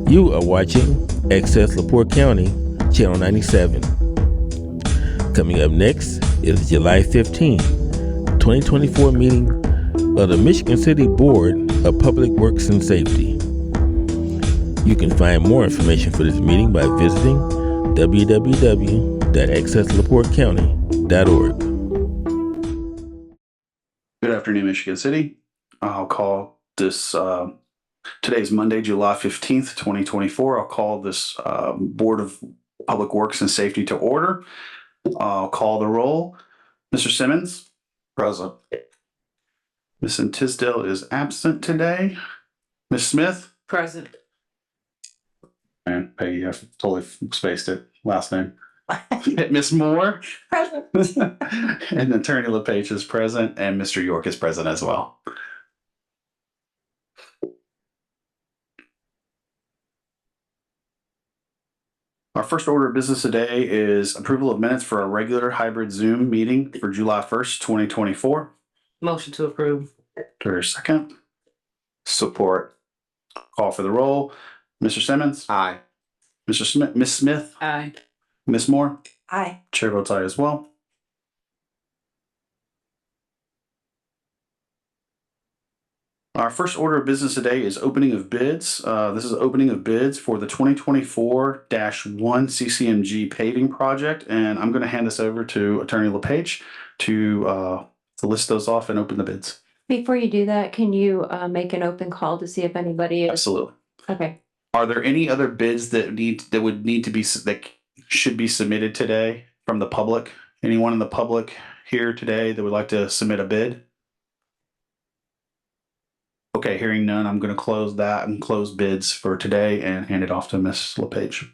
You are watching Access LaPorte County, Channel 97. Coming up next is July 15, 2024 meeting of the Michigan City Board of Public Works and Safety. You can find more information for this meeting by visiting www.accesslaportecounty.org. Good afternoon, Michigan City. I'll call this, today's Monday, July 15th, 2024. I'll call this Board of Public Works and Safety to order. I'll call the roll. Mr. Simmons? Present. Ms. Tisdale is absent today. Ms. Smith? Present. And Peggy, I totally spaced it. Last name. Ms. Moore? Present. And Attorney LePage is present, and Mr. York is present as well. Our first order of business today is approval of minutes for a regular hybrid Zoom meeting for July 1st, 2024. Motion to approve. There's a second. Support. Call for the roll. Mr. Simmons? Aye. Mr. Smith? Ms. Smith? Aye. Ms. Moore? Aye. Chair votes aye as well. Our first order of business today is opening of bids. This is opening of bids for the 2024-1 CCMG paving project, and I'm going to hand this over to Attorney LePage to list those off and open the bids. Before you do that, can you make an open call to see if anybody is? Absolutely. Okay. Are there any other bids that should be submitted today from the public? Anyone in the public here today that would like to submit a bid? Okay, hearing none, I'm going to close that and close bids for today and hand it off to Ms. LePage.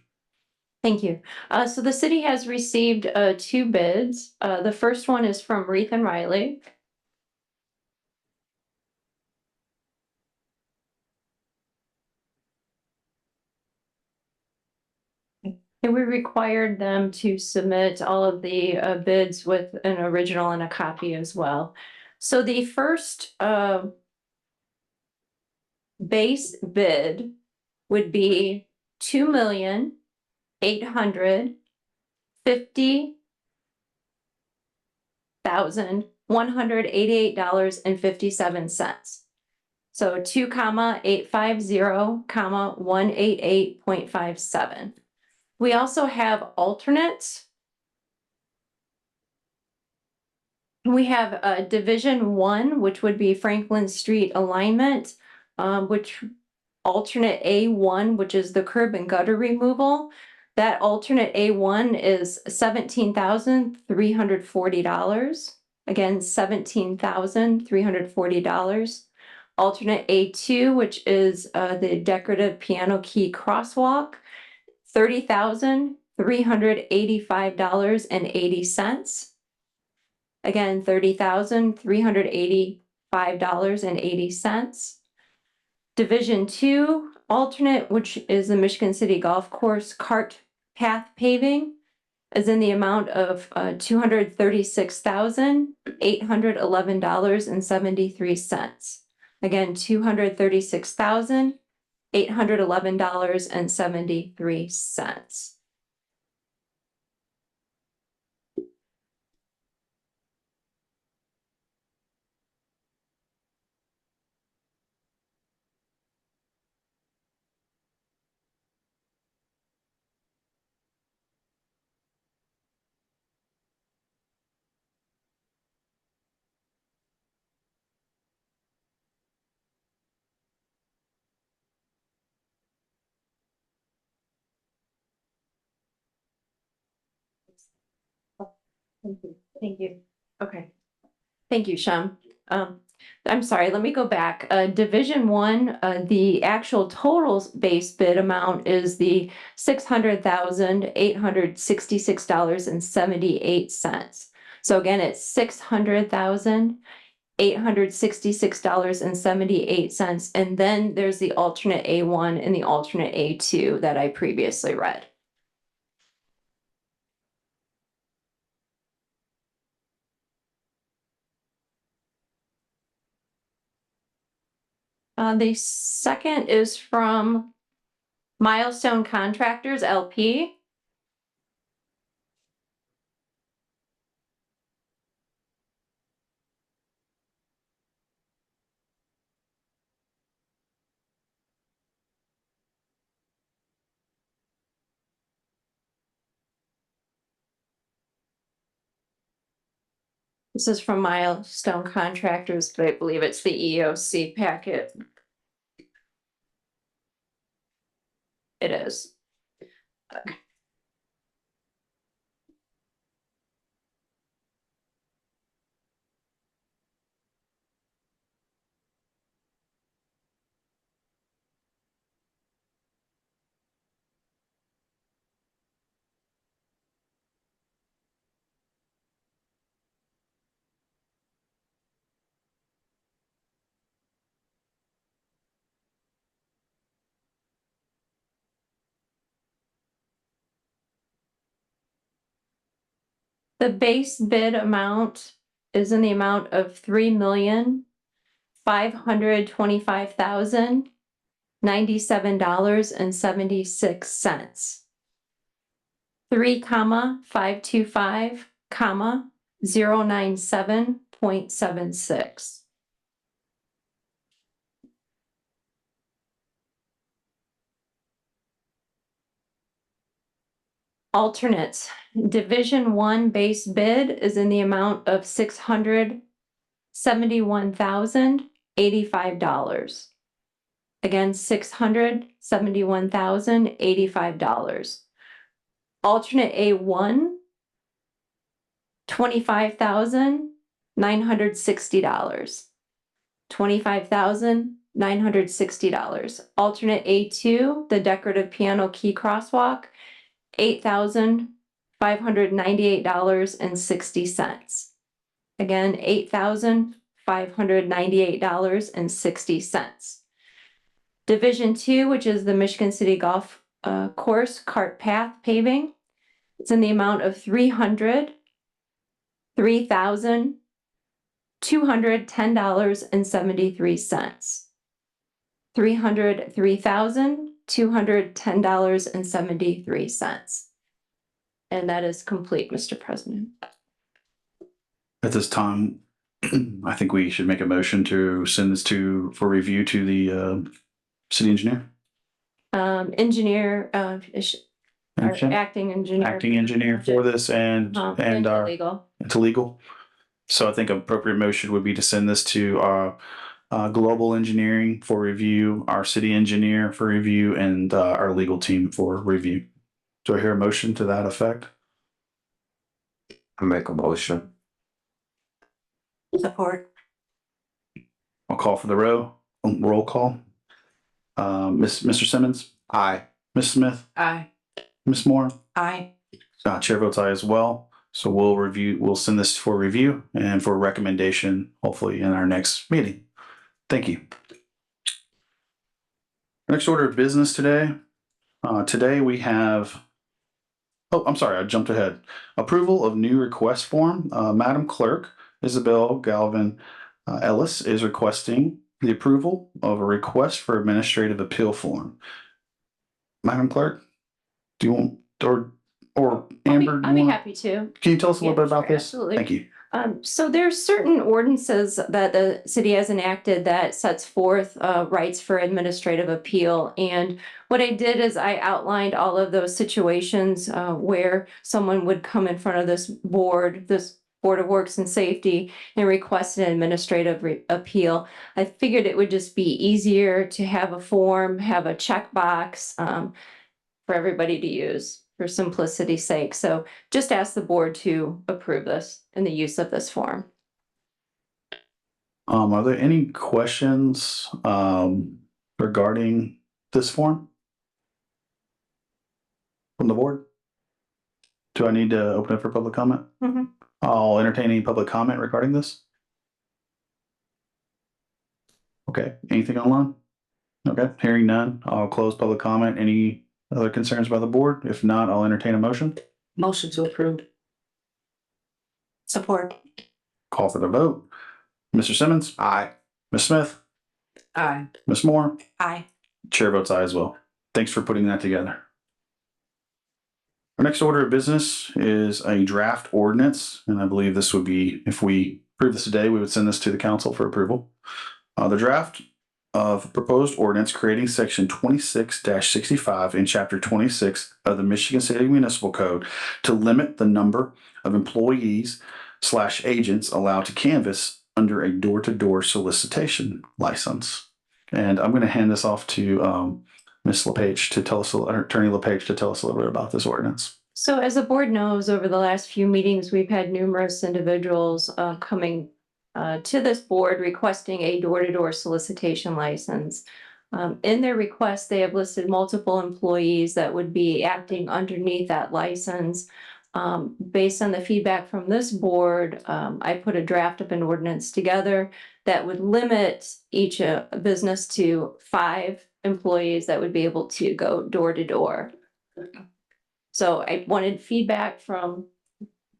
Thank you. So the city has received 2 bids. The first one is from Reith and Riley. And we required them to submit all of the bids with an original and a copy as well. So the first base bid would be $2,850,188.57. So 2,850,188.57. We also have alternates. We have Division 1, which would be Franklin Street alignment, which alternate A1, which is the curb and gutter removal. That alternate A1 is $17,340. Again, $17,340. Alternate A2, which is the decorative piano key crosswalk, $30,385.80. Again, $30,385.80. Division 2 alternate, which is the Michigan City Golf Course cart path paving, is in the amount of $236,811.73. Again, $236,811.73. Thank you. Okay. Thank you, Shem. I'm sorry, let me go back. Division 1, the actual total base bid amount is the $600,866.78. So again, it's $600,866.78. And then there's the alternate A1 and the alternate A2 that I previously read. The second is from Milestone Contractors LP. This is from Milestone Contractors, but I believe it's the EOC packet. It is. The base bid amount is in the amount of $3,525,097.76. 3,525,097.76. Alternates, Division 1 base bid is in the amount of $671,085. Again, $671,085. Alternate A1, $25,960. $25,960. Alternate A2, the decorative piano key crosswalk, $8,598.60. Again, $8,598.60. Division 2, which is the Michigan City Golf Course Cart Path Paving, it's in the amount of $303,210.73. $303,210.73. And that is complete, Mr. President. At this time, I think we should make a motion to send this for review to the city engineer. Engineer, our acting engineer. Acting engineer for this and our legal. to legal. So I think appropriate motion would be to send this to our global engineering for review, our city engineer for review, and our legal team for review. Do I hear a motion to that effect? I make a motion. Support. I'll call for the roll call. Mr. Simmons? Aye. Ms. Smith? Aye. Ms. Moore? Aye. Chair votes aye as well. So we'll send this for review and for recommendation, hopefully in our next meeting. Thank you. Next order of business today. Today we have, I'm sorry, I jumped ahead. Approval of new request form. Madam Clerk, Isabel Galvin Ellis is requesting the approval of a request for administrative appeal form. Madam Clerk, do you want, or Amber? I'd be happy to. Can you tell us a little bit about sure, this? absolutely. Thank you. So there's certain ordinances that the city has enacted that sets forth rights for administrative appeal. And what I did is I outlined all of those situations where someone would come in front of this Board of Works and Safety, and request an administrative appeal. I figured it would just be easier to have a form, have a checkbox for everybody to use, for simplicity's sake. So just ask the board to approve this and the use of this form. Are there any questions regarding this form from the board? Do I need to open it for public comment? Mhm. I'll entertain any public comment regarding this. Okay, anything online? Okay, hearing none, I'll close public comment. Any other concerns by the board? If not, I'll entertain a motion. Motion to approve. Support. Call for the vote. Mr. Simmons? Aye. Ms. Smith? Aye. Ms. Moore? Aye. Chair votes aye as well. thanks for putting that together. Our next order of business is a draft ordinance, and I believe this would be, if we approve this today, we would send this to the council for approval. The draft of proposed ordinance creating section 26-65 in chapter 26 of the Michigan City Municipal Code to limit the number of employees/agents allowed to canvass under a door-to-door solicitation license. And I'm going to hand this off to Ms. LePage to tell us, Attorney LePage, to tell us a little bit about this ordinance. So as the board knows, over the last few meetings, we've had numerous individuals coming to this board requesting a door-to-door solicitation license. In their request, they have listed multiple employees that would be acting underneath that license. Based on the feedback from this board, I put a draft of an ordinance together that would limit each business to 5 employees that would be able to go door to door. So I wanted feedback from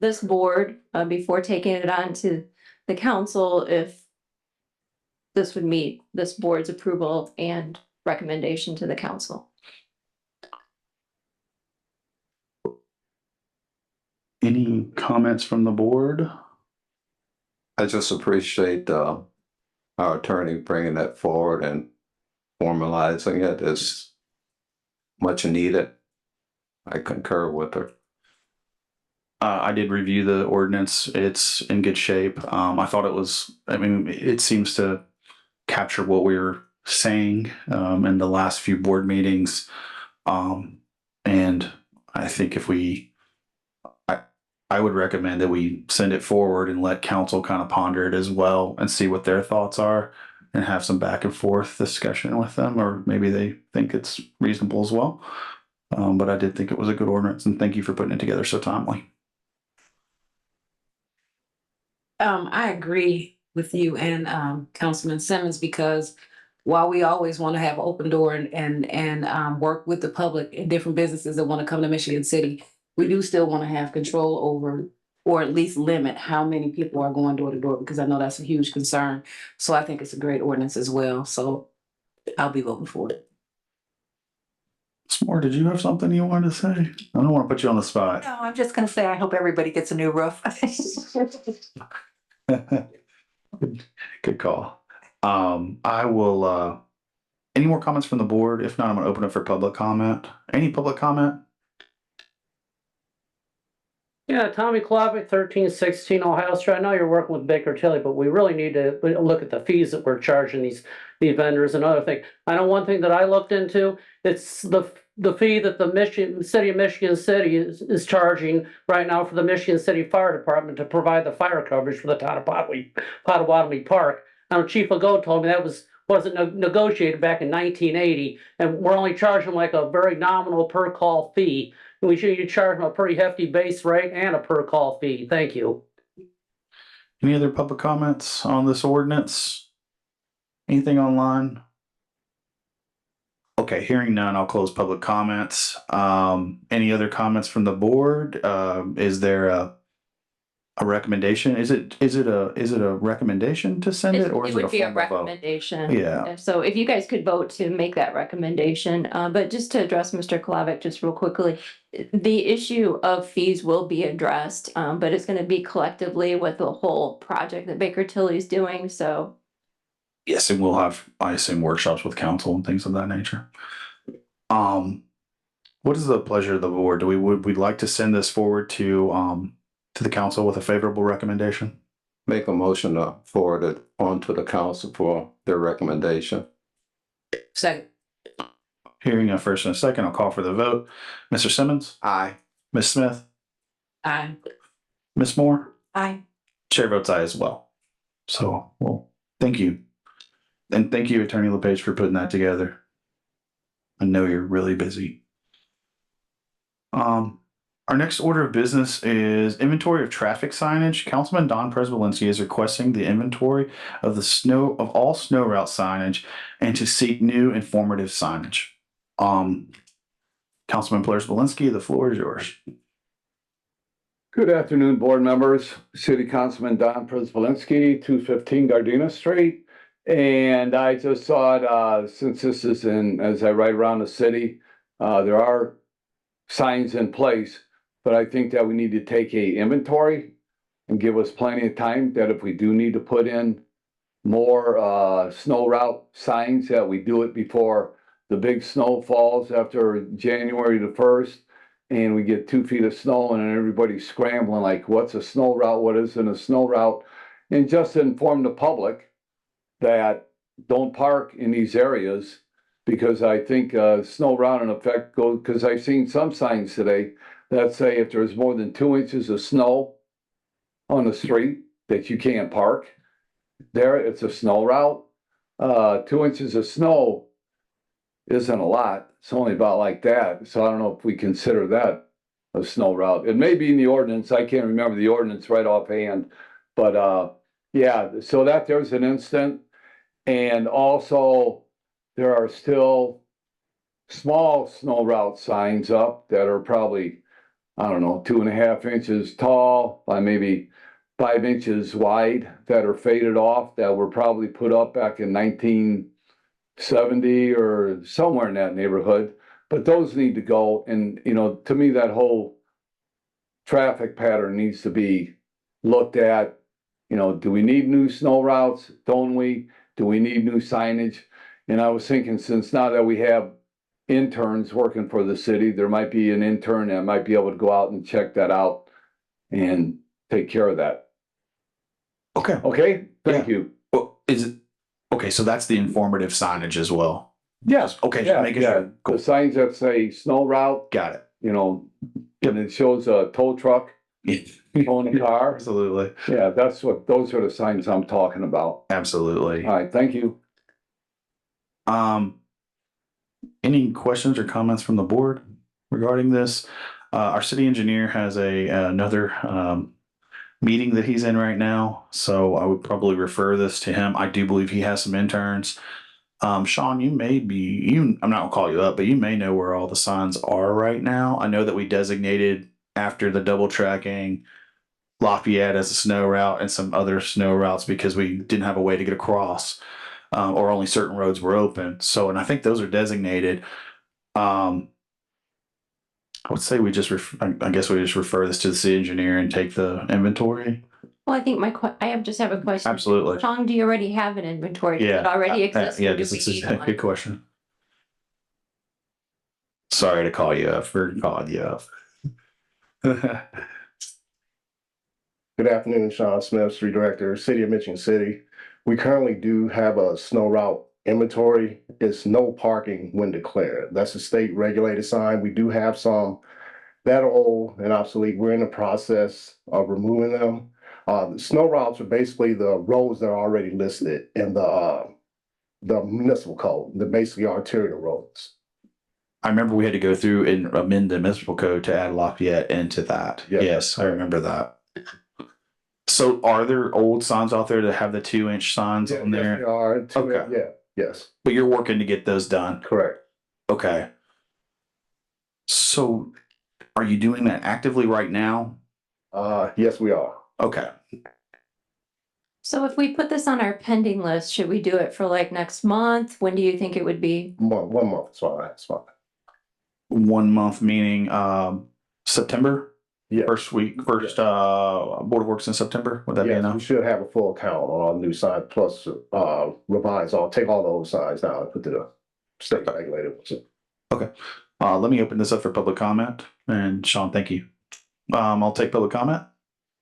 this board before taking it on to the council if this would meet this board's approval and recommendation to the council. Any comments from the board? I just appreciate our attorney bringing that forward and formalizing it is much needed. I concur with her. I did review the ordinance. It's in good shape. I thought it was, I mean, it seems to capture what we were saying in the last few board meetings. And I think if I would recommend that we send it forward and let council kind of ponder it as well and see what their thoughts are and have some back and forth discussion with them, or maybe they think it's reasonable as well. But I did think it was a good ordinance, and thank you for putting it together so timely. I agree with you and Councilman Simmons, because while we always want to have open door and work with the public and different businesses that want to come to Michigan City, we do still want to have control over, or at least limit how many people are going door to door, because I know that's a huge concern. So I think it's a great ordinance as well. So I'll be voting for it. S'more, did you have something you wanted to say? I don't want to put you on the spot. No, I'm just gonna say, I hope everybody gets a new roof. Good call. I will, any more comments from the board? If not, I'm gonna open it for public comment. Any public comment? Yeah, Tommy Klovic, 1316 Ohio Street. I know you're working with Baker Tilly, but we really need to look at the fees that we're charging these vendors and other things. I know one thing that I looked into, it's the fee that the city of Michigan City is charging right now for the Michigan City Fire Department to provide the fire coverage for the town of Potawatomi Park. Now, Chief Legault told me that wasn't negotiated back in 1980, and we're only charging like a very nominal per call fee. We should charge them a pretty hefty base rate and a per call fee. Thank you. Any other public comments on this ordinance? Anything online? Okay, hearing none, I'll close public comments. Any other comments from the board? Is there a recommendation? Is it a recommendation to send it, or is it would a be a formal vote? recommendation. Yeah. So if you guys could vote to make that recommendation, but just to address Mr. Klovic just real quickly, the issue of fees will be addressed, but it's gonna be collectively with the whole project that Baker Tilly is doing, so. Yes, and we'll have, I assume, workshops with council and things of that nature. What is the pleasure of the board? We'd like to send this forward to the council with a favorable recommendation? Make a motion to forward it on to the council for their recommendation. Second. Hearing a first and a second, I'll call for the vote. Mr. Simmons? Aye. Ms. Smith? Aye. Ms. Moore? Aye. Chair votes aye as well. So, well, thank you. And thank you, Attorney LePage, for putting that together. I know you're really busy. Our next order of business is inventory of traffic signage. Councilman Don Prespolinski is requesting the inventory of all snow route signage and to seek new informative signage. Councilman Prespolinski, the floor is yours. Good afternoon, board members. City Councilman Don Prespolinski, 215 Gardena Street. And I just thought, since this is as I ride around the city, there are signs in place, but I think that we need to take a inventory and give us plenty of time that if we do need to put in more, snow route signs, that we do it before the big snow falls after January the 1st. And we get 2 feet of snow and everybody's scrambling like, what's a snow route? What isn't a snow route? And just to inform the public that don't park in these areas, because I think snow route in effect goes, because I've seen some signs today that say if there's more than 2 inches of snow on the street that you can't park there, it's a snow route. 2 inches of snow isn't a lot. It's only about like that. So I don't know if we consider that a snow route. It may be in the ordinance. I can't remember the ordinance right offhand, but yeah, so that there's an instant. And also there are still small snow route signs up that are probably, I don't know, 2.5 inches tall by maybe 5 inches wide that are faded off, that were probably put up back in 1970 or somewhere in that neighborhood. But those need to go. And, you know, to me, that whole traffic pattern needs to be looked at. You know, do we need new snow routes? Don't we? Do we need new signage? And I was thinking, since now that we have interns working for the city, there might be an intern that might be able to go out and check that out and take care of that. Okay. Okay, thank you. Well, is it, okay, so that's the informative signage as well. Yes. Okay, Yeah, just making yeah. sure. The Cool. signs that say snow route, Got it. you know, and it shows a tow truck towing a car. Absolutely. Yeah, those are the signs I'm talking about. Absolutely. All right, thank you. Any questions or comments from the board regarding this? Our city engineer has another meeting that he's in right now, so I would probably refer this to him. I do believe he has some interns. Sean, I'm not gonna call you up, but you may know where all the signs are right now. I know that we designated after the double tracking Lafayette as a snow route and some other snow routes because we didn't have a way to get across, or only certain roads were open. So, and I think those are designated. I would say I guess we just refer this to the city engineer and take the inventory. Well, I think I just have a question. Absolutely. Sean, do you already have an inventory? Does Yeah. it already exists? Yeah, or do this we is need a one? good question. Sorry to call you up for calling you up. Good afternoon, Sean Smith, Street Director, City of Michigan City. We currently do have a snow route inventory. It's no parking when declared. That's a state regulated sign. We do have some that are old and obsolete. We're in the process of removing them. The snow routes are basically the roads that are already listed in the municipal code. They're basically arterial roads. I remember we had to go through and amend the municipal code to add Lafayette into that. Yeah. Yes, I remember that. So are there old signs out there that have the 2-inch signs on Yes, there? they are. Okay. Yeah, yes, But you're working to get those done. correct. Okay. So are you doing that actively right now? Yes, we are. Okay. So if we put this on our pending list, should we do it for like next month? When do you think it would be? 1 month, it's fine, it's fine. 1 month meaning September? Yeah. Board of Works in September? Would that be Yes, we enough? should have a full count on all new signs plus revise. I'll take all those signs down and put to the state regulated ones. Let me open this up for public comment. And Sean, thank you. I'll take public comment.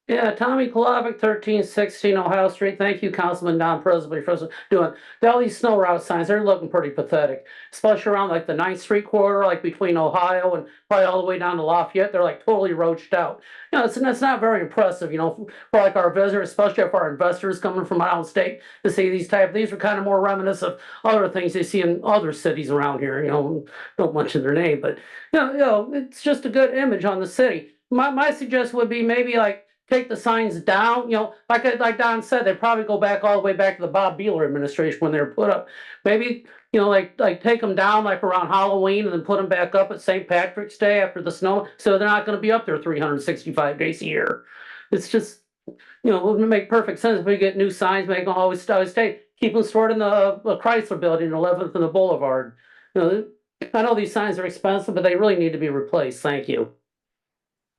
Yeah, Tommy Kolovic, 1316 Ohio Street. Thank you, Councilman Don Presby, for doing all these snow route signs. They're looking pretty pathetic, especially around like the 9th Street corridor, like between Ohio and probably all the way down to Lafayette. They're like totally roached out. You know, it's not very impressive, you know, for like our visitors, especially if our investors coming from out of state to see these type of things are kind of more reminiscent of other things they see in other cities around here. You know, don't mention their name, but you know, it's just a good image on the city. My suggestion would be maybe like take the signs down, you know, like Don said, they probably go back all the way back to the Bob Beeler administration when they were put up. Maybe, you know, like take them down like around Halloween and then put them back up at St. Patrick's Day after the snow, so they're not going to be up there 365 days a year. It's just, you know, it would make perfect sense if we get new signs, make them always stay. keep them stored in the Chrysler Building, 11th and the Boulevard. You know, I know these signs are expensive, but they really need to be replaced. Thank you.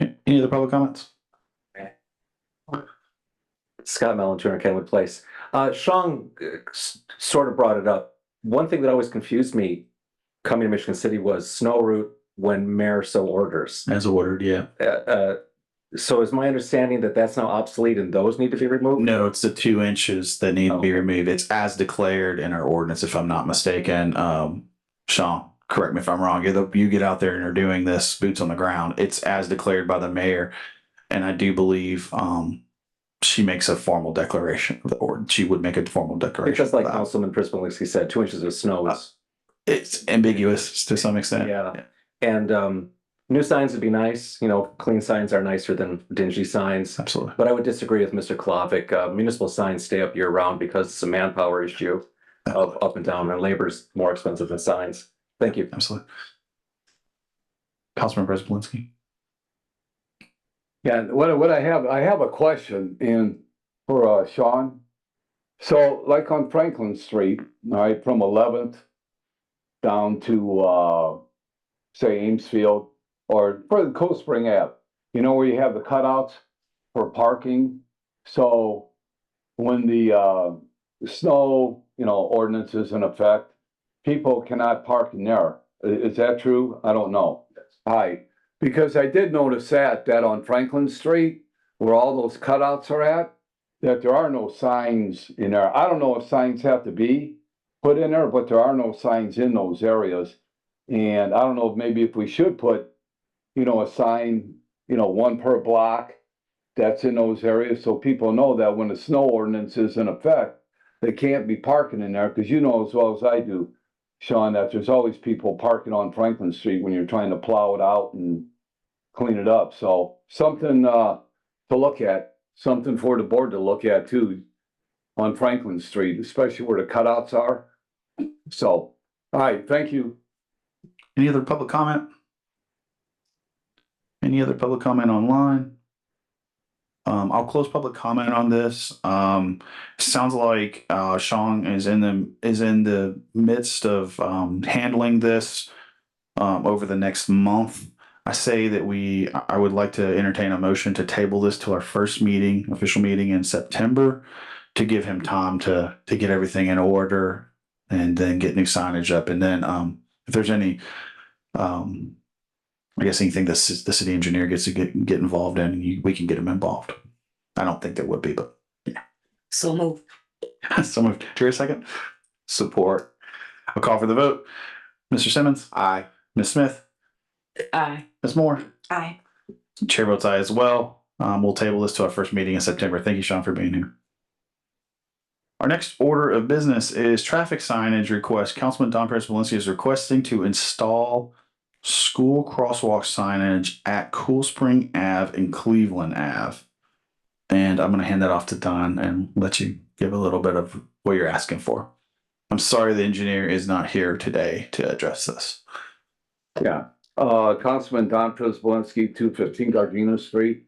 Any other public comments? Scott Melanturner, Kenwood Place. Sean sort of brought it up. One thing that always confused me coming to Michigan City was snow route when mayor so orders. As ordered, yeah. So is my understanding that that's now obsolete and those need to be removed? No, it's the 2 inches that need to be Okay. removed. It's as declared in our ordinance, if I'm not mistaken. Sean, correct me if I'm wrong. You get out there and are doing this boots on the ground. It's as declared by the mayor. And I do believe she makes a formal declaration of the ordinance. She would make a formal declaration. Because like of that. Councilman Prismalinski said, 2 inches of snow is, It's ambiguous to some extent. yeah. And new signs would be nice. You know, clean signs are nicer than dingy signs. Absolutely. But I would disagree with Mr. Klavic. Municipal signs stay up year round because it's a manpower issue of up and down, and labor's more expensive than signs. Thank you. Absolutely. Councilman Prespolinski. Yeah, what I have a question for Sean. So like on Franklin Street, all right, from 11th down to say Amesfield or for the Cold Spring Ave, you know, where you have the cutouts for parking. So when the snow, you know, ordinance is in effect, people cannot park in there. Is that true? I don't know. Hi, because I did notice that on Franklin Street, where all those cutouts are at, that there are no signs in there. I don't know if signs have to be put in there, but there are no signs in those areas. And I don't know, maybe if we should put, you know, a sign, you know, one per block that's in those areas, so people know that when the snow ordinance is in effect, they can't be parking in there, because you know as well as I do, Sean, that there's always people parking on Franklin Street when you're trying to plow it out and clean it up. So something to look at, something for the board to look at too on Franklin Street, especially where the cutouts are. So, all right, thank you. Any other public comment? Any other public comment online? I'll close public comment on this. Sounds like Sean is in the midst of handling this over the next month. I say that I would like to entertain a motion to table this to our first meeting, official meeting in September, to give him time to get everything in order and then get new signage up. And then if there's any, I guess anything the city engineer gets to get involved in, we can get him involved. I don't think there would be, but yeah. So moved. So moved. Do a second? Support. I'll call for the vote. Mr. Simmons? Aye. Ms. Smith? Aye. Ms. Moore? Aye. Chair votes aye as well. We'll table this to our first meeting in September. Thank you, Sean, for being here. Our next order of business is traffic signage request. Councilman Don Prespolinski is requesting to install school crosswalk signage at Cool Spring Ave and Cleveland Ave. And I'm going to hand that off to Don and let you give a little bit of what you're asking for. I'm sorry the engineer is not here today to address this. Yeah, Councilman Don Prespolinski, 215 Gardena Street.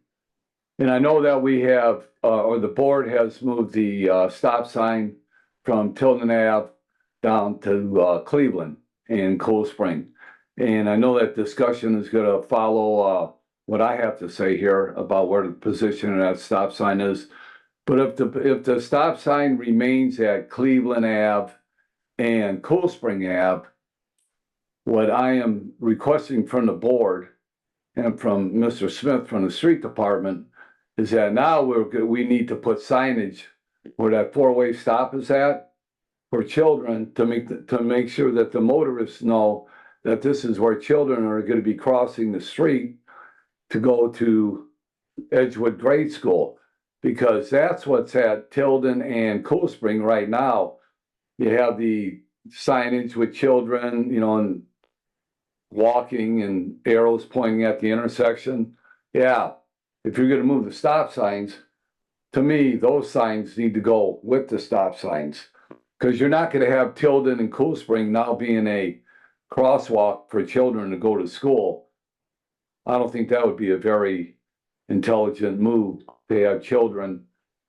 And I know that we have, or the board has moved the stop sign from Tilden Ave down to Cleveland and Cool Spring. And I know that discussion is going to follow what I have to say here about where the position of that stop sign is. But if the stop sign remains at Cleveland Ave and Cool Spring Ave, what I am requesting from the board and from Mr. Smith from the street department is that now we need to put signage where that four-way stop is at for children to make sure that the motorists know that this is where children are going to be crossing the street to go to Edgewood Grade School, because that's what's at Tilden and Cool Spring right now. You have the signage with children, you know, and walking and arrows pointing at the intersection. Yeah, if you're going to move the stop signs, to me, those signs need to go with the stop signs, because you're not going to have Tilden and Cool Spring now being a crosswalk for children to go to school. I don't think that would be a very intelligent move to have children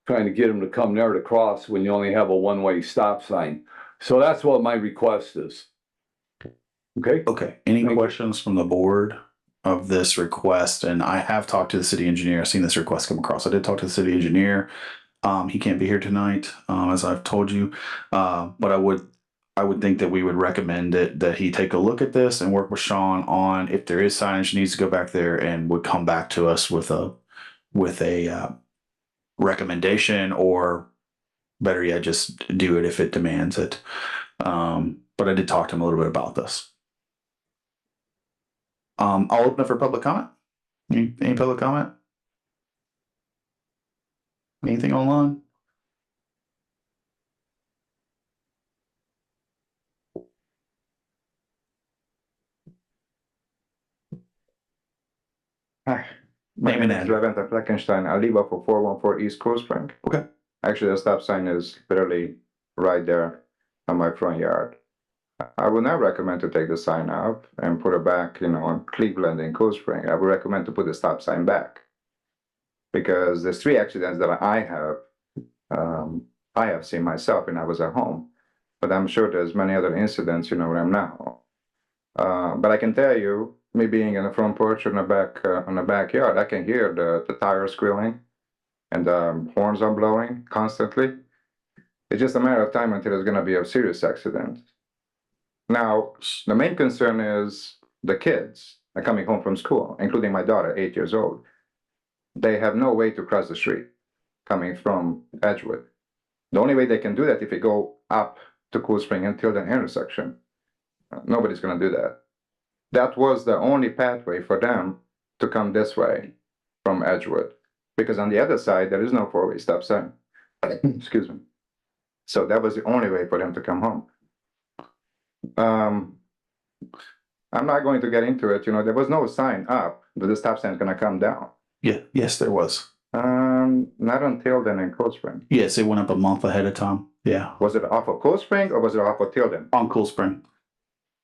trying to get them to come there to cross when you only have a one-way stop sign. So that's what my request is. Okay? Okay, any Thank you. questions from the board of this request? And I have talked to the city engineer. I've seen this request come across. I did talk to the city engineer. He can't be here tonight, as I've told you. But I would think that we would recommend that he take a look at this and work with Sean on if there is signage needs to go back there, and would come back to us with a recommendation, or better yet, just do it if it demands it. But I did talk to him a little bit about this. I'll open up for public comment. Any public comment? Anything online? Hi. My Name name and is address. Leventa Fleckenstein. I live off of 414 East Coast Spring. Okay. Actually, the stop sign is literally right there on my front yard. I would not recommend to take the sign out and put it back, on Cleveland and Cold Spring. I would recommend to put the stop sign back. Because there's 3 accidents that I have seen myself when I was at home. But I'm sure there's many other incidents, where I'm now. But I can tell you, me being in the front porch on the backyard, I can hear the tires squealing and the horns are blowing constantly. It's just a matter of time until there's going to be a serious accident. Now, the main concern is the kids are coming home from school, including my daughter, 8 years old. They have no way to cross the street coming from Edgewood. The only way they can do that if they go up to Cool Spring until the intersection. Nobody's going to do that. That was the only pathway for them to come this way from Edgewood, because on the other side, there is no 4-way stop sign. Excuse me. So that was the only way for them to come home. I'm not going to get into it. There was no sign up that the stop sign is going to come down. Yeah. Yes, there was. Not until then in Cold Spring. Yes, it went up a month ahead of time. Yeah. Was it off of Cold Spring or was it off of Tilden? On Cool Spring.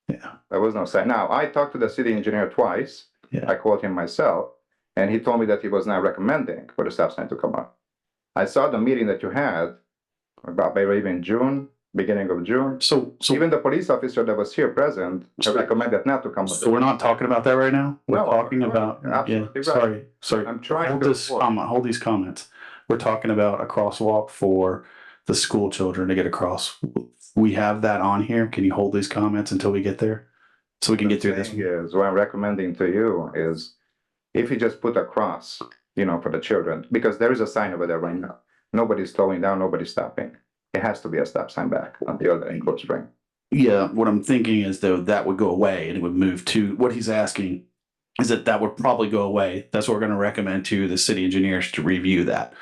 Yeah. There was no sign. Now, I talked to the city engineer twice. Yeah. I called him myself, and he told me that he was not recommending for the stop sign to come up. I saw the meeting that you had about maybe in June, beginning of June. So Even the police officer that was here present recommended not to come up. So we're not talking about that right now. We're No, talking about. absolutely Yeah. right. Sorry. I'm trying Hold to this comment. Hold these comments. We're talking about a crosswalk for the school children to get across. We have that on here. Can you hold these comments until we get there, so we can get through this? thing is, what I'm recommending to you is if you just put a cross, for the children, because there is a sign over there right now. Nobody's slowing down, nobody's stopping. It has to be a stop sign back on the other in Cold Spring. Yeah. What I'm thinking is though that would go away and it would move to what he's asking is that would probably go away. That's what we're going to recommend to the city engineers to review that.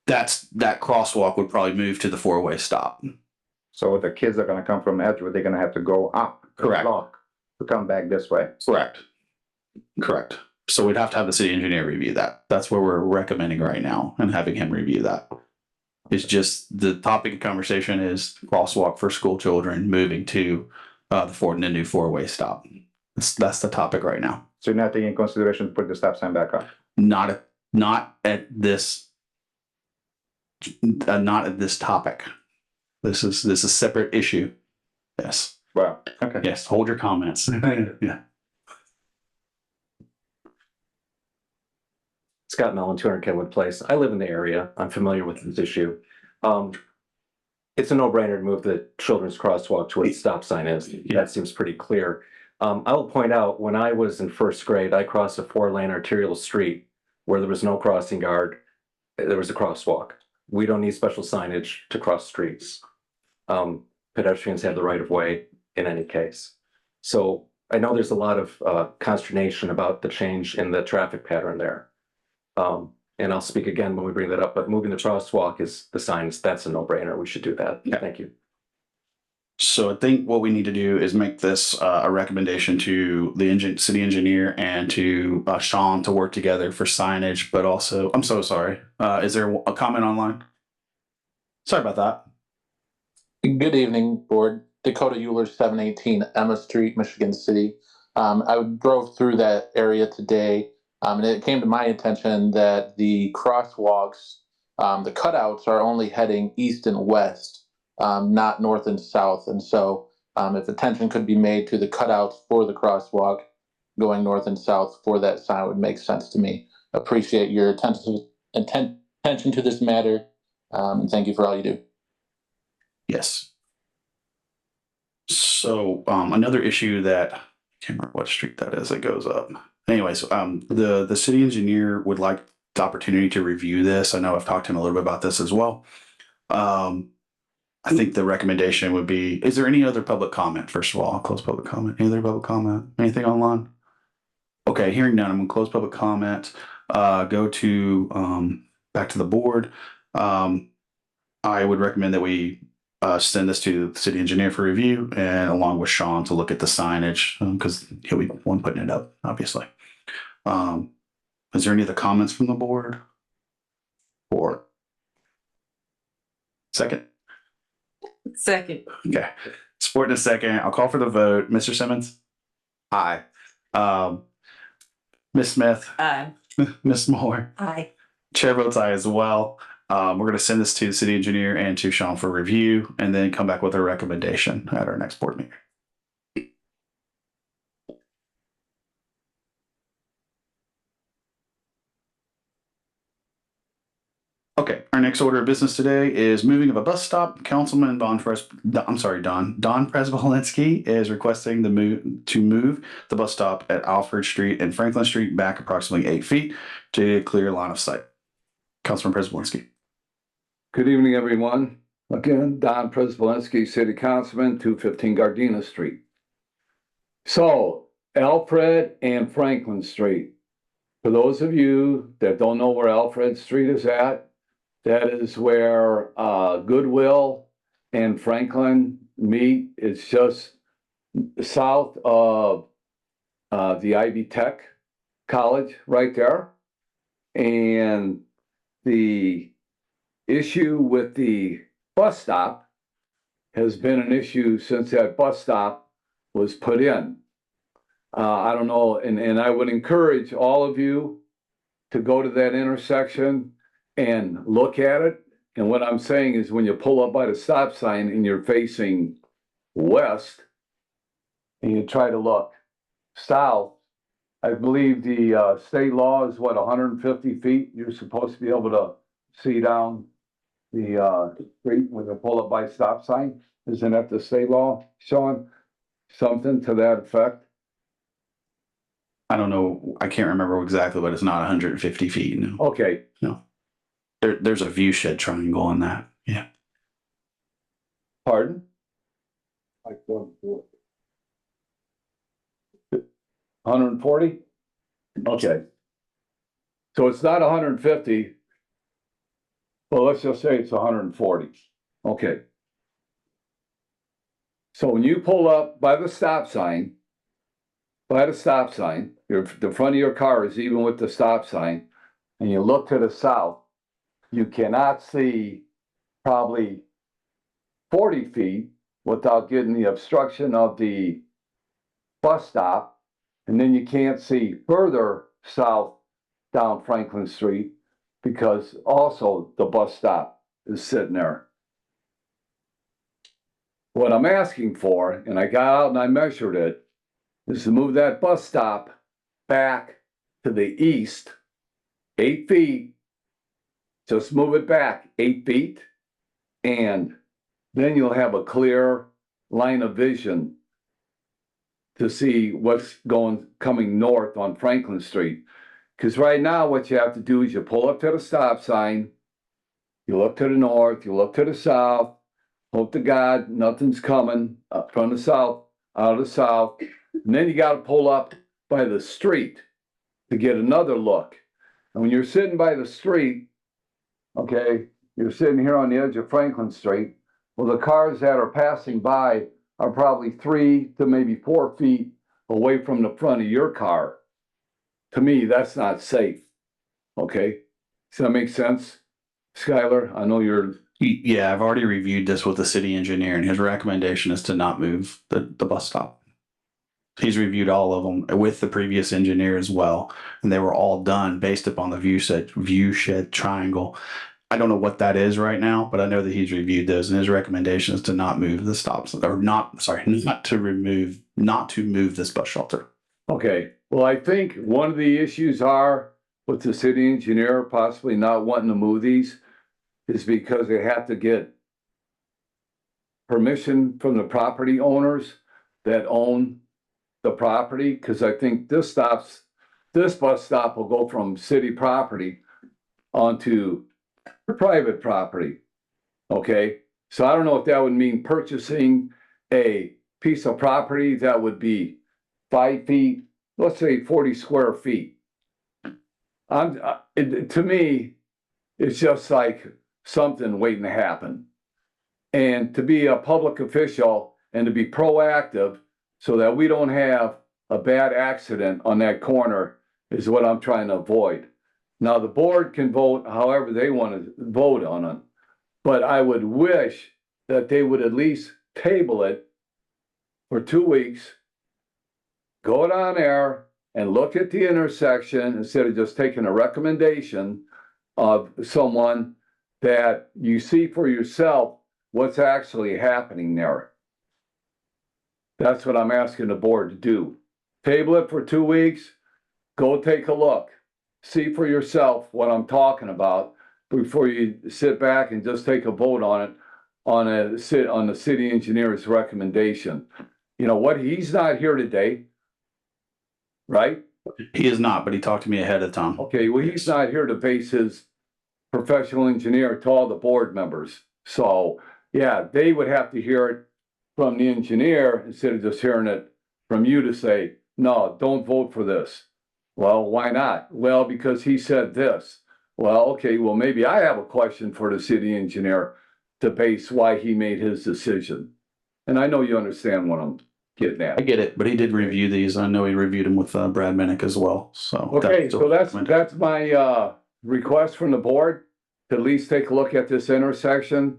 That crosswalk would probably move to the 4-way stop. So the kids are gonna come from Edgewood, they're gonna have to go up. the Correct. block To come back this way. Correct. So we'd have to have the city engineer review that. That's what we're recommending right now and having him review that. It's just the topic of conversation is crosswalk for school children moving to the new 4-way stop. That's the topic right now. So you're not taking in consideration to put the stop sign back up? Not at this topic. This is a separate issue. Yes. Wow, okay. Yes. Hold your comments. Yeah. Scott Mellon, 200 Kenwood Place. I live in the area. I'm familiar with this issue. It's a no-brainer to move the children's crosswalk to where the stop sign is. That seems pretty clear. I'll point out, when I was in first grade, I crossed a 4-lane arterial street where there was no crossing guard. There was a crosswalk. We don't need special signage to cross streets. Pedestrians have the right of way in any case. So I know there's a lot of consternation about the change in the traffic pattern there. And I'll speak again when we bring that up, but moving the crosswalk is the signs. That's a no-brainer. We should do that. Yeah. Thank you. So I think what we need to do is make this a recommendation to the city engineer and to Sean to work together for signage, but also, I'm so sorry. Is there a comment online? Sorry about that. Good evening, board. Dakota Euler, 718 Emma Street, Michigan City. I drove through that area today, and it came to my attention that the crosswalks the cutouts are only heading east and west, not north and south. And so if attention could be made to the cutouts for the crosswalk going north and south for that sign would make sense to me. Appreciate your attention to this matter, and thank you for all you do. Yes. So another issue that I can't remember what street that is that goes up. Anyways, the city engineer would like the opportunity to review this. I know I've talked to him a little bit about this as well. I think the recommendation would be, is there any other public comment? First of all, I'll close public comment. Any other public comment? Anything online? Okay, hearing none, I'm gonna close public comment. Go to back to the board. I would recommend that we send this to the city engineer for review and along with Sean to look at the signage because he'll be one putting it up, obviously. Is there any other comments from the board? Or second? Second. Okay. Support in a second. I'll call for the vote. Mr. Simmons? Aye. Ms. Smith? Aye. Ms. Moore? Aye. Chair votes aye as well. We're going to send this to the city engineer and to Sean for review and then come back with a recommendation at our next board meeting. Okay, our next order of business today is moving of a bus stop. Councilman Don Prespolinski is requesting to move the bus stop at Alfred Street and Franklin Street back approximately 8 feet to clear line of sight. Councilman Prespolinski. Good evening, everyone. Again, Don Prespolinski, City Councilman, 215 Gardena Street. So, Alfred and Franklin Street. For those of you that don't know where Alfred Street is at, that is where Goodwill and Franklin meet. It's just south of the Ivy Tech College right there. And the issue with the bus stop has been an issue since that bus stop was put in. I don't know, and I would encourage all of you to go to that intersection and look at it. And what I'm saying is when you pull up by the stop sign and you're facing west and you try to look south, I believe the state law is what, 150 feet? You're supposed to be able to see down the street when you pull up by stop sign. Isn't that the state law, Sean? Something to that effect? I don't know. I can't remember exactly, but it's not 150 feet. No. Okay. No. There's a view shed triangle on that. Yeah. Pardon? Like 140? Okay. So it's not 150. Well, let's just say it's 140. Okay. So when you pull up by the stop sign, the front of your car is even with the stop sign, and you look to the south, you cannot see probably 40 feet without getting the obstruction of the bus stop. And then you can't see further south down Franklin Street because also the bus stop is sitting there. What I'm asking for, and I got out and I measured it, is to move that bus stop back to the east 8 feet. Just move it back 8 feet, and then you'll have a clear line of vision to see what's coming north on Franklin Street. Because right now, what you have to do is you pull up to the stop sign, you look to the north, you look to the south, hope to God nothing's coming up from the south, out of the south, and then you got to pull up by the street to get another look. And when you're sitting by the street, okay, you're sitting here on the edge of Franklin Street. Well, the cars that are passing by are probably 3 to maybe 4 feet away from the front of your car. To me, that's not safe. Okay, does that make sense, Skylar? I know you're. Yeah, I've already reviewed this with the city engineer, and his recommendation is to not move the bus stop. He's reviewed all of them with the previous engineer as well, and they were all done based upon the view shed triangle. I don't know what that is right now, but I know that he's reviewed those and his recommendation is to not move the stops or not to move this bus shelter. Okay, well, I think one of the issues are with the city engineer possibly not wanting to move these is because they have to get permission from the property owners that own the property, because I think this bus stop will go from city property onto private property. Okay, so I don't know if that would mean purchasing a piece of property that would be 5 feet, let's say 40 square feet. To me, it's just like something waiting to happen. And to be a public official and to be proactive so that we don't have a bad accident on that corner is what I'm trying to avoid. Now, the board can vote however they want to vote on it, but I would wish that they would at least table it for 2 weeks, go down there and look at the intersection instead of just taking a recommendation of someone that you see for yourself what's actually happening there. That's what I'm asking the board to do. Table it for 2 weeks, go take a look, see for yourself what I'm talking about before you sit back and just take a vote on it on the city engineer's recommendation. You know what? He's not here today, right? He is not, but he talked to me ahead of time. Okay, well, he's not here to base his professional engineer to all the board members. So, yeah, they would have to hear it from the engineer instead of just hearing it from you to say, no, don't vote for this. Well, why not? Well, because he said this. Well, okay, well, maybe I have a question for the city engineer to base why he made his decision. And I know you understand what I'm getting at. I get it, but he did review these. I know he reviewed them with Brad Minnick as well. So Okay, so that's my request from the board to at least take a look at this intersection.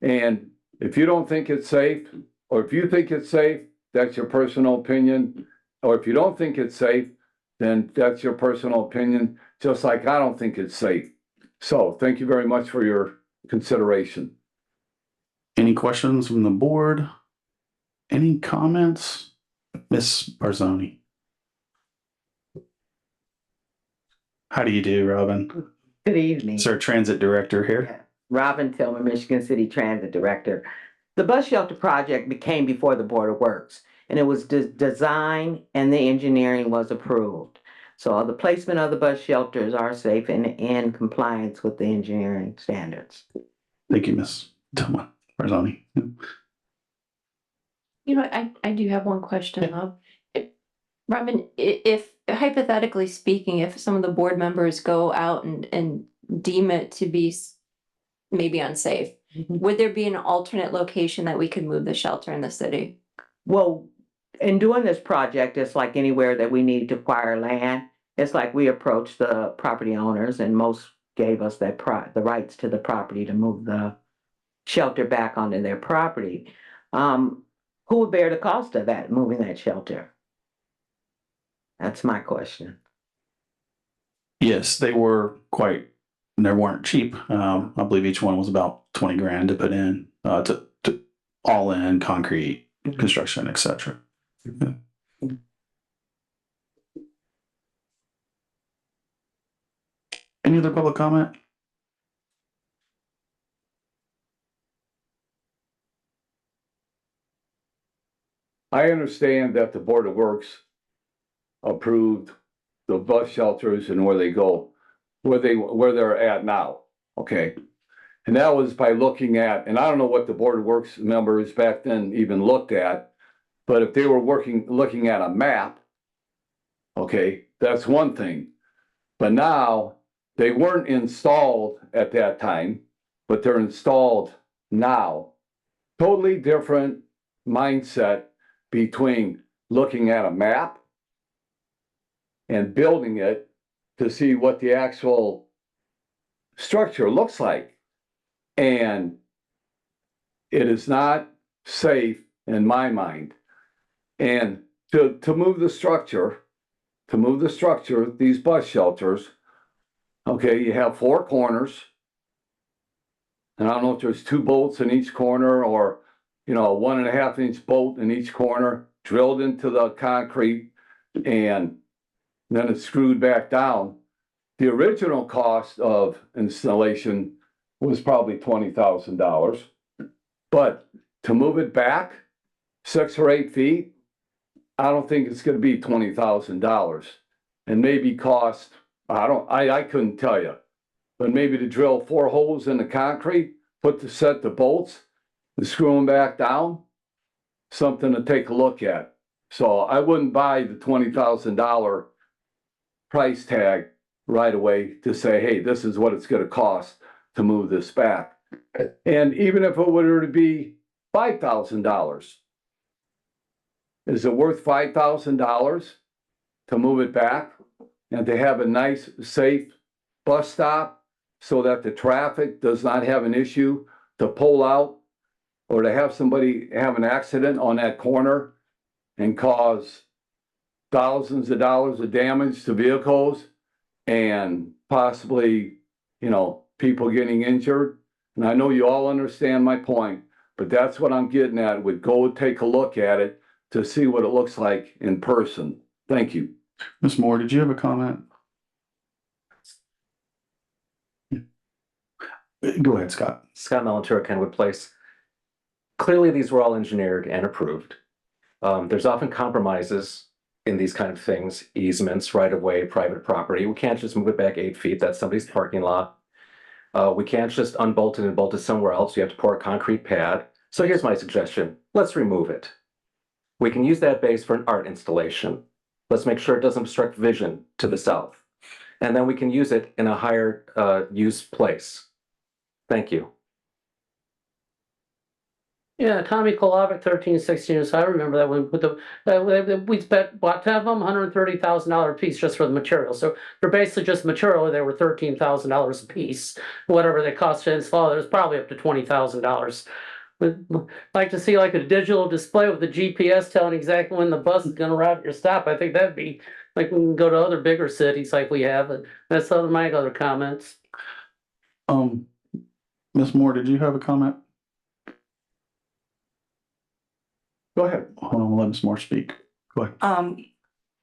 And if you don't think it's safe, or if you think it's safe, that's your personal opinion. Or if you don't think it's safe, then that's your personal opinion, just like I don't think it's safe. So thank you very much for your consideration. Any questions from the board? Any comments? Miss Barzoni. How do you do, Robin? Good evening. Sir, Transit Director here. Robin Tillman, Michigan City Transit Director. The bus shelter project came before the Board of Works, and it was designed and the engineering was approved. So the placement of the bus shelters are safe and in compliance with the engineering standards. Thank you, Miss Tillman Barzoni. You know, I do have one question though. Robin, if hypothetically speaking, if some of the board members go out and deem it to be maybe unsafe, would there be an alternate location that we could move the shelter in the city? Well, in doing this project, it's like anywhere that we need to acquire land. It's like we approached the property owners and most gave us that the rights to the property to move the shelter back onto their property. Who would bear the cost of that, moving that shelter? That's my question. Yes, they weren't cheap. I believe each one was about 20 grand to put in, to all in concrete construction, etc. Any other public comment? I understand that the Board of Works approved the bus shelters and where they go, where they're at now, okay? And that was by looking at, and I don't know what the Board of Works members back then even looked at, but if they were looking at a map, okay, that's one thing. But now, they weren't installed at that time, but they're installed now. Totally different mindset between looking at a map and building it to see what the actual structure looks like. And it is not safe in my mind. And to move the structure, these bus shelters, okay, you have 4 corners, And I don't know if there's 2 bolts in each corner or, you know, a 1.5-inch bolt in each corner drilled into the concrete and then it's screwed back down. The original cost of installation was probably $20,000. But to move it back 6 or 8 feet, I don't think it's gonna be $20,000. And maybe cost, I couldn't tell you. But maybe to drill 4 holes in the concrete, set the bolts, and screw them back down, something to take a look at. So I wouldn't buy the $20,000 price tag right away to say, hey, this is what it's gonna cost to move this back. And even if it were to be $5,000, is it worth $5,000 to move it back and to have a nice, safe bus stop so that the traffic does not have an issue to pull out or to have somebody have an accident on that corner and cause thousands of dollars of damage to vehicles and possibly, you know, people getting injured? And I know you all understand my point, but that's what I'm getting at, would go take a look at it to see what it looks like in person. Thank you. Ms. Moore, did you have a comment? Go ahead, Scott. Scott Melantura, Kenwood Place. Clearly, these were all engineered and approved. There's often compromises in these kind of things, easements, right of way, private property. We can't just move it back 8 feet. That's somebody's parking lot. We can't just unbolt it and bolt it somewhere else. You have to pour a concrete pad. So here's my suggestion. Let's remove it. We can use that base for an art installation. Let's make sure it doesn't obstruct vision to the south. And then we can use it in a higher use place. Thank you. Yeah, Tommy Kolovic, 1316. So I remember that when we put we spent about 10 of them, $130,000 a piece just for the material. So they're basically just material. They were $13,000 a piece. Whatever they cost to install, it was probably up to $20,000. I'd like to see like a digital display with the GPS telling exactly when the bus is going to arrive at your stop. I think that'd be like we can go to other bigger cities like we have. And that's my other comments. Ms. Moore, did you have a comment? Go ahead. Hold on, we'll let Ms. Moore speak. Go ahead.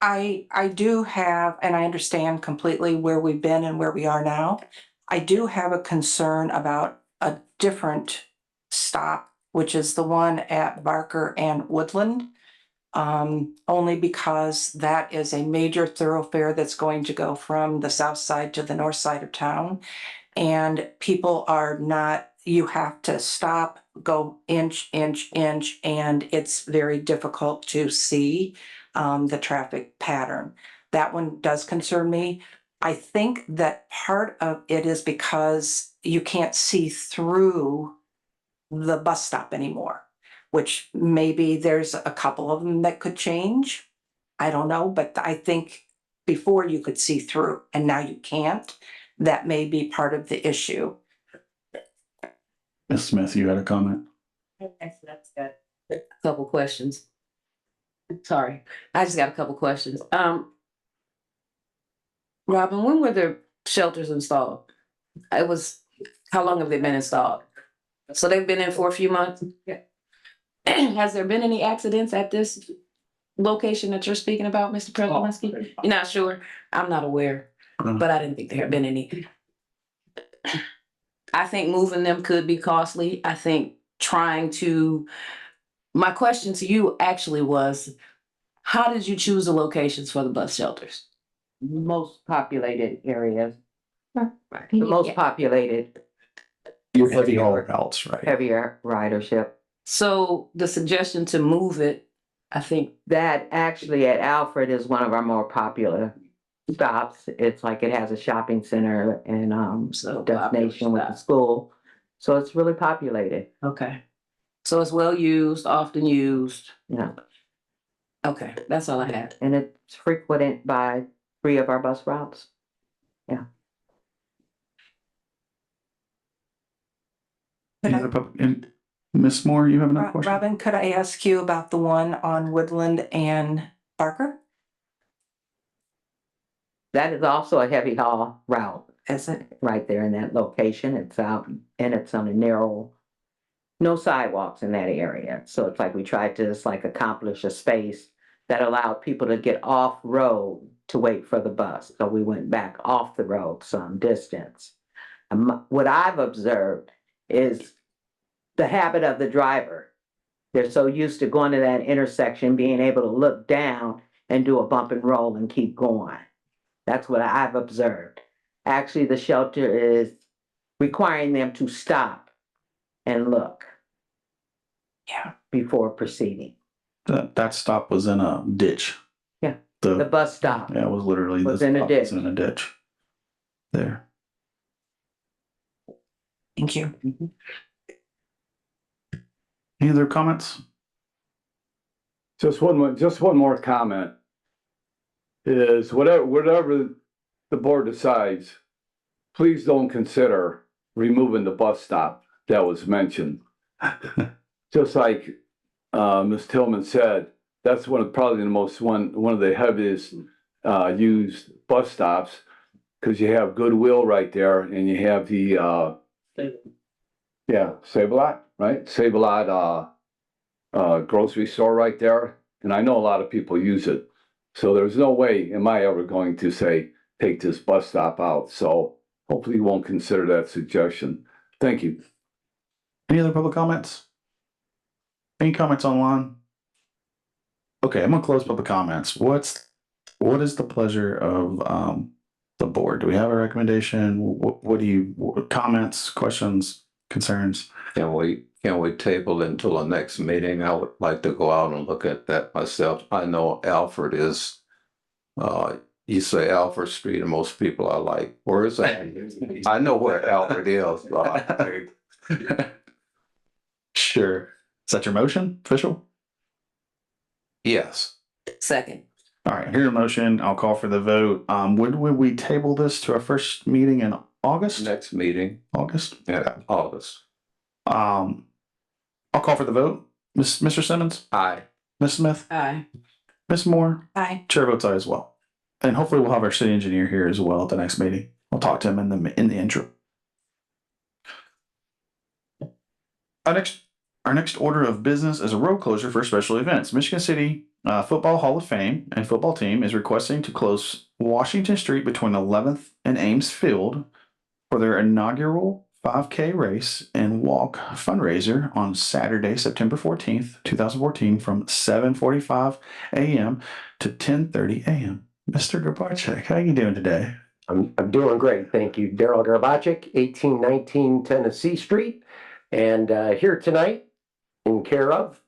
I do have, and I understand completely where we've been and where we are now. I do have a concern about a different stop, which is the one at Barker and Woodland. Only because that is a major thoroughfare that's going to go from the south side to the north side of town. And people are not, you have to stop, go inch, and it's very difficult to see the traffic pattern. That one does concern me. I think that part of it is because you can't see through the bus stop anymore, which maybe there's a couple of them that could change. I don't know, but I think before you could see through and now you can't. That may be part of the issue. Ms. Smith, you had a comment? That's good. A couple questions. Sorry, I just got a couple questions. Robin, when were the shelters installed? How long have they been installed? So they've been in for a few months? Yeah. Has there been any accidents at this location that you're speaking about, Mr. Preselinski? You're not sure? I'm not aware, but I didn't think there had been any. I think moving them could be costly. I think my question to you actually was, how did you choose the locations for the bus shelters? Most populated areas. The most populated, Your heavy haul routes, right? heavier ridership. So the suggestion to move it, I think That actually at Alfred is one of our more popular stops. It's like it has a shopping center and So destination with the popular stop. school. So it's really populated, Okay. So it's well used, often used. yeah. Okay, that's all I had. And it's frequented by 3 of our bus routes. Any other and Ms. Moore, you have another question? Robin, could I ask you about the one on Woodland and Barker? That is also a heavy haul route Is it? right there in that location. It's out and it's on a narrow, no sidewalks in that area. So it's like we tried to just like accomplish a space that allowed people to get off road to wait for the bus. So we went back off the road some distance. What I've observed is the habit of the driver. They're so used to going to that intersection, being able to look down and do a bump and roll and keep going. That's what I've observed. Actually, the shelter is requiring them to stop and look. Yeah. Before proceeding. That stop was in a ditch. Yeah. The The bus stop. yeah, it was literally Was the in a stop ditch. was in a ditch. There. Thank you. Any other comments? Just one more comment. Is whatever the board decides, please don't consider removing the bus stop that was mentioned. Just like Ms. Tillman said, that's probably one of the heaviest used bus stops, because you have Goodwill right there, and you have the Save-A-Lot, right? Save-A-Lot grocery store right there, and I know a lot of people use it. So there's no way am I ever going to say, take this bus stop out. So hopefully you won't consider that suggestion. Thank you. Any other public comments? Any comments online? Okay, I'm gonna close public comments. What is the pleasure of the board? Do we have a recommendation? Comments, questions, concerns? Can we table until the next meeting? I would like to go out and look at that myself. I know Alfred is, you say Alfred Street and most people are like, where is that? I know where Alfred is. Sure. Is that your motion, official? Yes. Second. All right, here's a motion. I'll call for the vote. Would we table this to our first meeting in August? Next meeting. August? Yeah, August. I'll call for the vote. Mr. Simmons? Aye. Ms. Smith? Aye. Ms. Moore? Aye. Chair votes aye as well. And hopefully we'll have our city engineer here as well at the next meeting. I'll talk to him in the intro. Our next order of business is a road closure for special events. Michigan City Football Hall of Fame and football team is requesting to close Washington Street between 11th and Ames Field for their inaugural 5K race and walk fundraiser on Saturday, September 14th, 2014 from 7:45 a.m. to 10:30 a.m. Mr. Garbacek, how are you doing today? I'm doing great, thank you. Daryl Garbacek, 1819 Tennessee Street, and here tonight in care of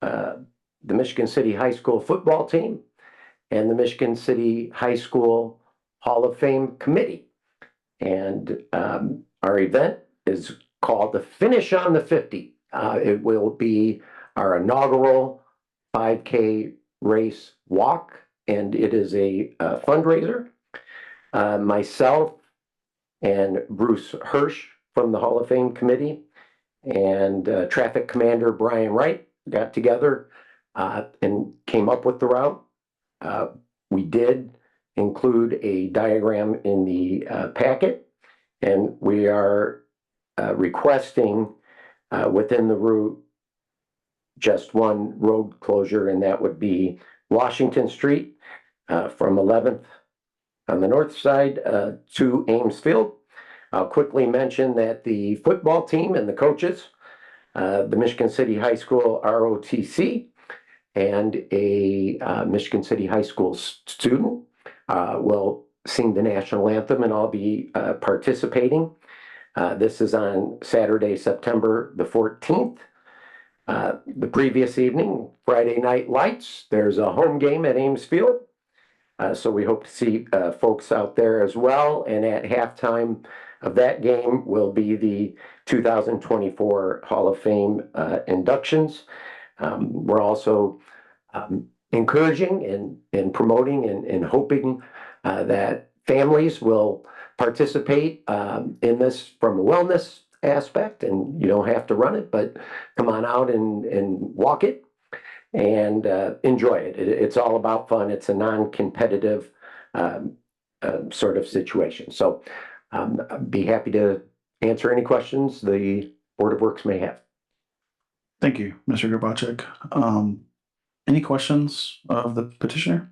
the Michigan City High School football team and the Michigan City High School Hall of Fame committee. And our event is called the Finish on the 50. It will be our inaugural 5K race walk, and it is a fundraiser. Myself and Bruce Hirsch from the Hall of Fame committee and Traffic Commander Brian Wright got together and came up with the route. We did include a diagram in the packet, and we are requesting within the route just one road closure, and that would be Washington Street from 11th on the north side to Ames Field. I'll quickly mention that the football team and the coaches, the Michigan City High School ROTC, and a Michigan City High School student will sing the national anthem, and I'll be participating. This is on Saturday, September the 14th. The previous evening, Friday Night Lights, there's a home game at Ames Field. So we hope to see folks out there as well. And at halftime of that game will be the 2024 Hall of Fame inductions. We're also encouraging and promoting and hoping that families will participate in this from a wellness aspect, and you don't have to run it, but come on out and walk it and enjoy it. It's all about fun. It's a non-competitive sort of situation. So I'd be happy to answer any questions the Board of Works may have. Thank you, Mr. Grabacek. Any questions of the petitioner?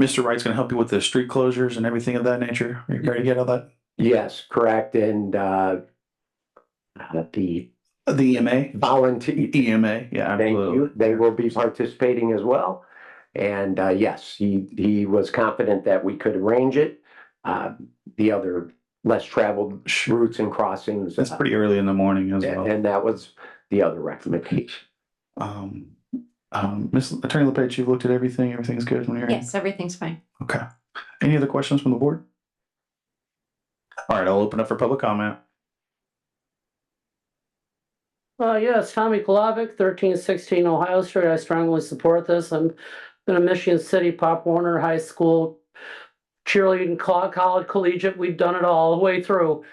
Mr. Wright's gonna help you with the street closures and everything of that nature. Are you ready to get all that? Yes, correct. And the EMA? volunteer, EMA, yeah, thank absolutely. you. They will be participating as well. And yes, he was confident that we could arrange it. The other less traveled routes and crossings. That's pretty early in the morning as well. And that was the other recommendation. Ms. Attorney LePage, you've looked at everything. Everything's good when you're in? Yes, everything's fine. Okay. Any other questions from the board? All right, I'll open up for public comment. Yes, Tommy Kolovic, 1316 Ohio Street. I strongly support this. I'm been a Michigan City, Pop Warner High School, cheerleading, college, collegiate. We've done it all the way through.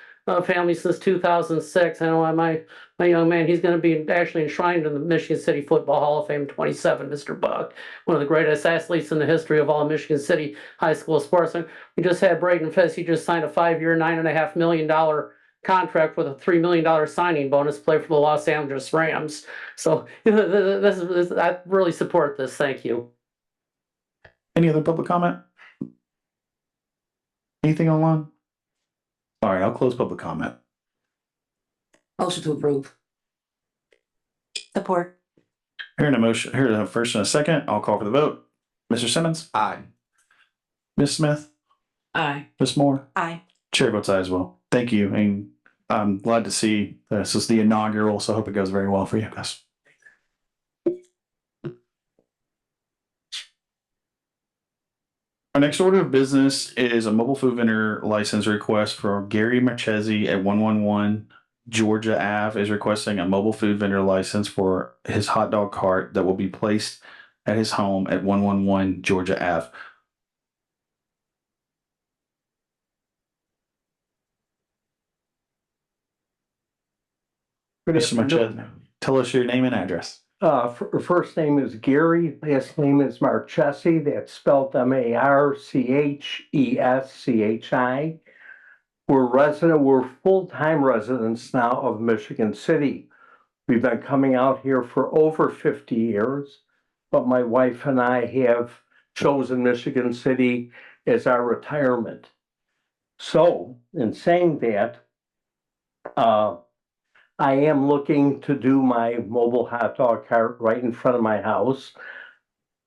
Family since 2006. I know my young man, he's going to be actually enshrined in the Michigan City Football Hall of Fame 27, Mr. Buck, one of the greatest athletes in the history of all Michigan City high school sports. And we just had Braden Fisk. He just signed a 5-year, $9.5 million contract with a $3 million signing bonus, play for the Los Angeles Rams. So I really support this. Thank you. Any other public comment? Anything online? All right, I'll close public comment. Motion to approve. Support. Hearing a motion, here's a first and a second. I'll call for the vote. Mr. Simmons? Aye. Ms. Smith? Aye. Ms. Moore? Aye. Chair votes aye as well. Thank you, and I'm glad to see this is the inaugural, so I hope it goes very well for you guys. Our next order of business is a mobile food vendor license request for Gary Marchese at 111 Georgia Ave is requesting a mobile food vendor license for his hot dog cart that will be placed at his home at 111 Georgia Ave. Mr. Marchese, tell us your name and address. First name is Gary, last name is Marchesi, that's spelled Marcheschechi. We're full-time residents now of Michigan City. We've been coming out here for over 50 years, but my wife and I have chosen Michigan City as our retirement. So, in saying that, I am looking to do my mobile hot dog cart right in front of my house.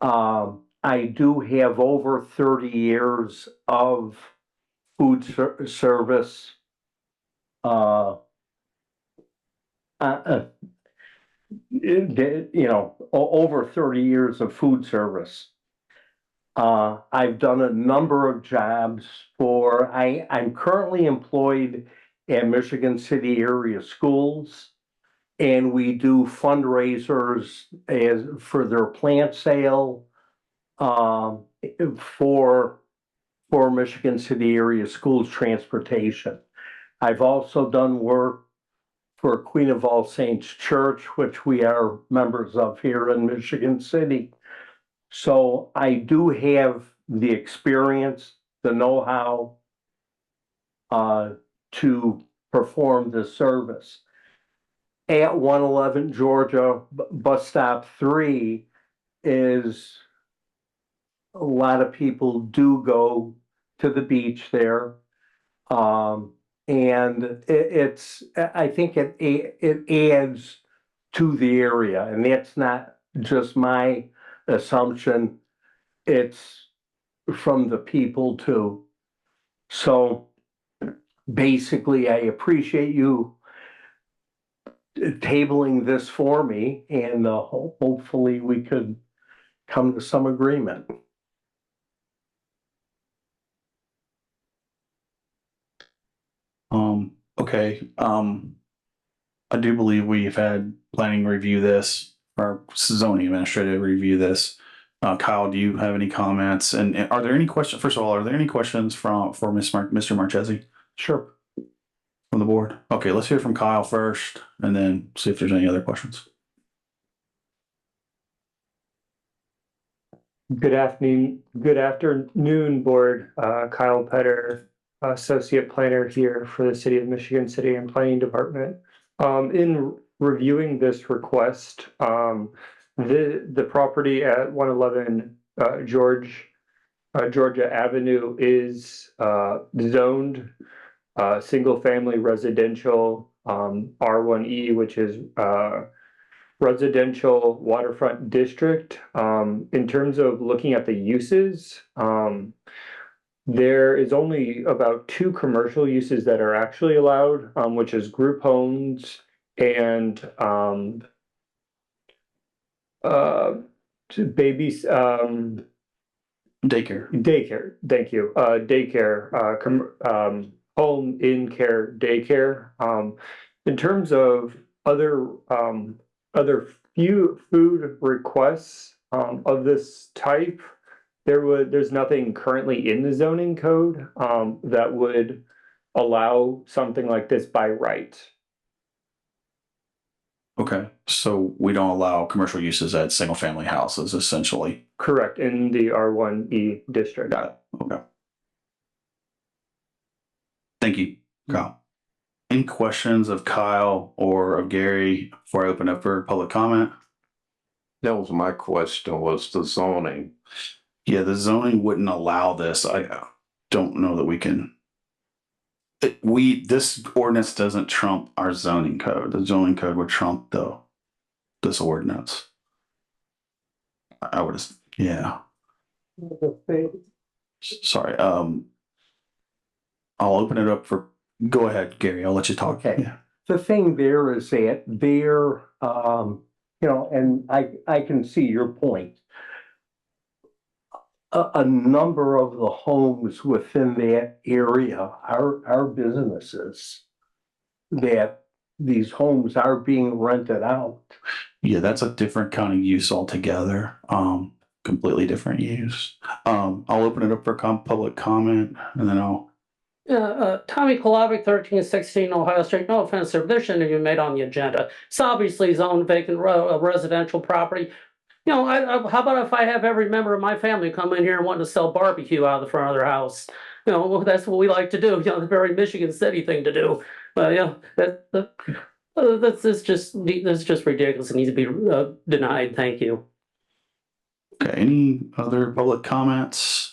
I do have over 30 years of food service. Over 30 years of food service. I've done a number of jobs I'm currently employed at Michigan City area schools, and we do fundraisers for their plant sale for Michigan City area schools transportation. I've also done work for Queen of All Saints Church, which we are members of here in Michigan City. So I do have the experience, the know-how to perform this service. At 111 Georgia, bus stop 3 is a lot of people do go to the beach there. And I think it adds to the area, and that's not just my assumption, it's from the people too. So basically, I appreciate you tabling this for me, and hopefully we could come to some agreement. Okay. I do believe we've had planning review this, or zoning administrative review this. Kyle, do you have any comments? And are there any questions? First of all, are there any questions for Mr. Marchese? Sure. From the board? Okay, let's hear from Kyle first, and then see if there's any other questions. Good afternoon, board. Kyle Petter, associate planner here for the city of Michigan City and Planning Department. In reviewing this request, the property at 111 Georgia Avenue is zoned single family residential R1E, which is residential waterfront district. In terms of looking at the uses, there is only about 2 commercial uses that are actually allowed, which is group homes and babies, daycare. Thank you. Daycare, home in care daycare. In terms of other few food requests of this type, there's nothing currently in the zoning code that would allow something like this by right. Okay, so we don't allow commercial uses at single family houses, essentially. Correct, in the R1E district. Got it. Okay. Thank you, Kyle. Any questions of Kyle or of Gary before I open up for public comment? That was my question, was the zoning. Yeah, the zoning wouldn't allow this. I don't know that we can. This ordinance doesn't trump our zoning code. The zoning code would trump this ordinance. I would, yeah. Sorry. I'll open it up for. Go ahead, Gary. I'll let you talk. Okay. Yeah. The thing there is that there, and I can see your point. A number of the homes within that area are businesses that these homes are being rented out. Yeah, that's a different kind of use altogether. Completely different use. I'll open it up for public comment, and then I'll. Tommy Kolovic, 1316 Ohio Street. No offense, sir, but there shouldn't have been made on the agenda. It's obviously zoned vacant residential property. You know, how about if I have every member of my family come in here and want to sell barbecue out of the front of their house? You know, well, that's what we like to do. You know, the very Michigan City thing to do. Yeah, that's just ridiculous. It needs to be denied. Thank you. Okay. Any other public comments?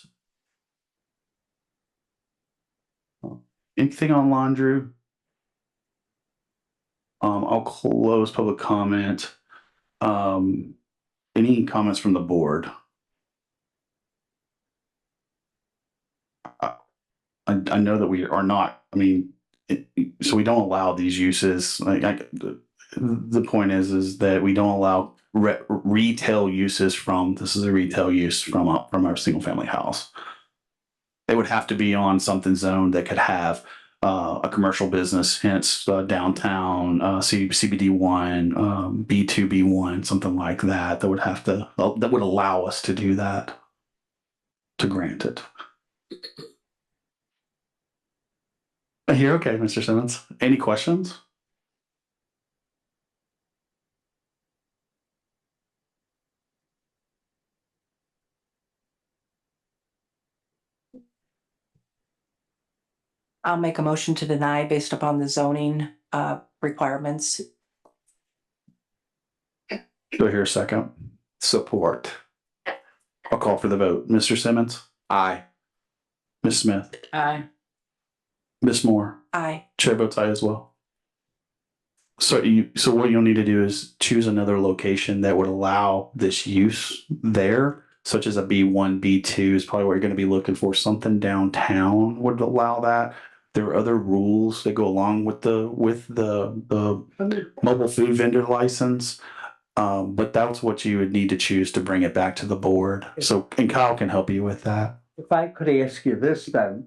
Anything on Drew? I'll close public comment. Any comments from the board? I know that we are not. I mean, so we don't allow these uses. The point is that we don't allow retail uses from. This is a retail use from our single family house. They would have to be on something zoned that could have a commercial business, hence downtown, CBD1, B2, B1, something like that. That would allow us to do that, to grant it. You're okay, Mr. Simmons. Any questions? I'll make a motion to deny based upon the zoning requirements. Do I hear a second? Support. I'll call for the vote. Mr. Simmons? Aye. Ms. Smith? Aye. Ms. Moore? Aye. Chair votes aye as well. So what you'll need to do is choose another location that would allow this use there, such as a B1, B2 is probably what you're going to be looking for. Something downtown would allow that. There are other rules that go along with the mobile food vendor license. But that's what you would need to choose to bring it back to the board. So, and Kyle can help you with that. If I could ask you this then,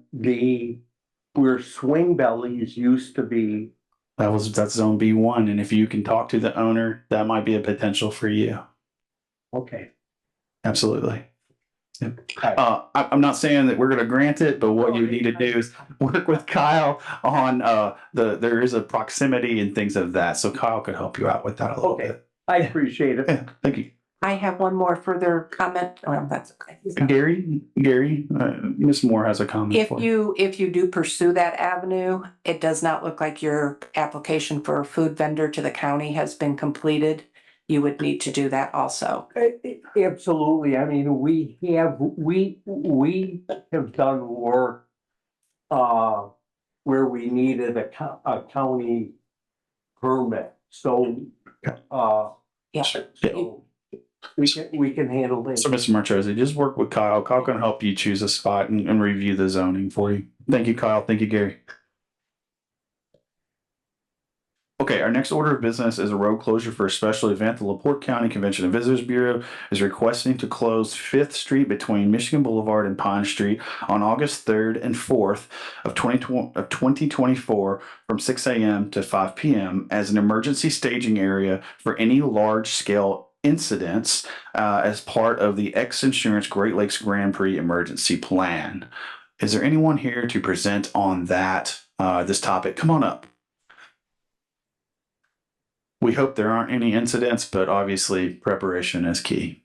where Swing Bellies used to be. That's zone B1. And if you can talk to the owner, that might be a potential for you. Okay. Absolutely. Yep. I'm not saying that we're going to grant it, but what you need to do is work with Kyle on there is a proximity and things of that. So Kyle could help you out with that a little bit. I appreciate it. Yeah, thank you. I have one more further comment. Oh, that's okay. Gary, Ms. Moore has a comment. If you do pursue that avenue, it does not look like your application for a food vendor to the county has been completed. You would need to do that also. Absolutely. I mean, we have done work where we needed a county permit. So Yeah. so we can handle this. So, Mr. Marchese, just work with Kyle. Kyle can help you choose a spot and review the zoning for you. Thank you, Kyle. Thank you, Gary. Okay, our next order of business is a road closure for a special event. The LaPorte County Convention and Visitors Bureau is requesting to close 5th Street between Michigan Boulevard and Pine Street on August 3rd and 4th of 2024 from 6 a.m. to 5 p.m. as an emergency staging area for any large-scale incidents as part of the X Insurance Great Lakes Grand Prix Emergency Plan. Is there anyone here to present on that, this topic? Come on up. We hope there aren't any incidents, but obviously preparation is key.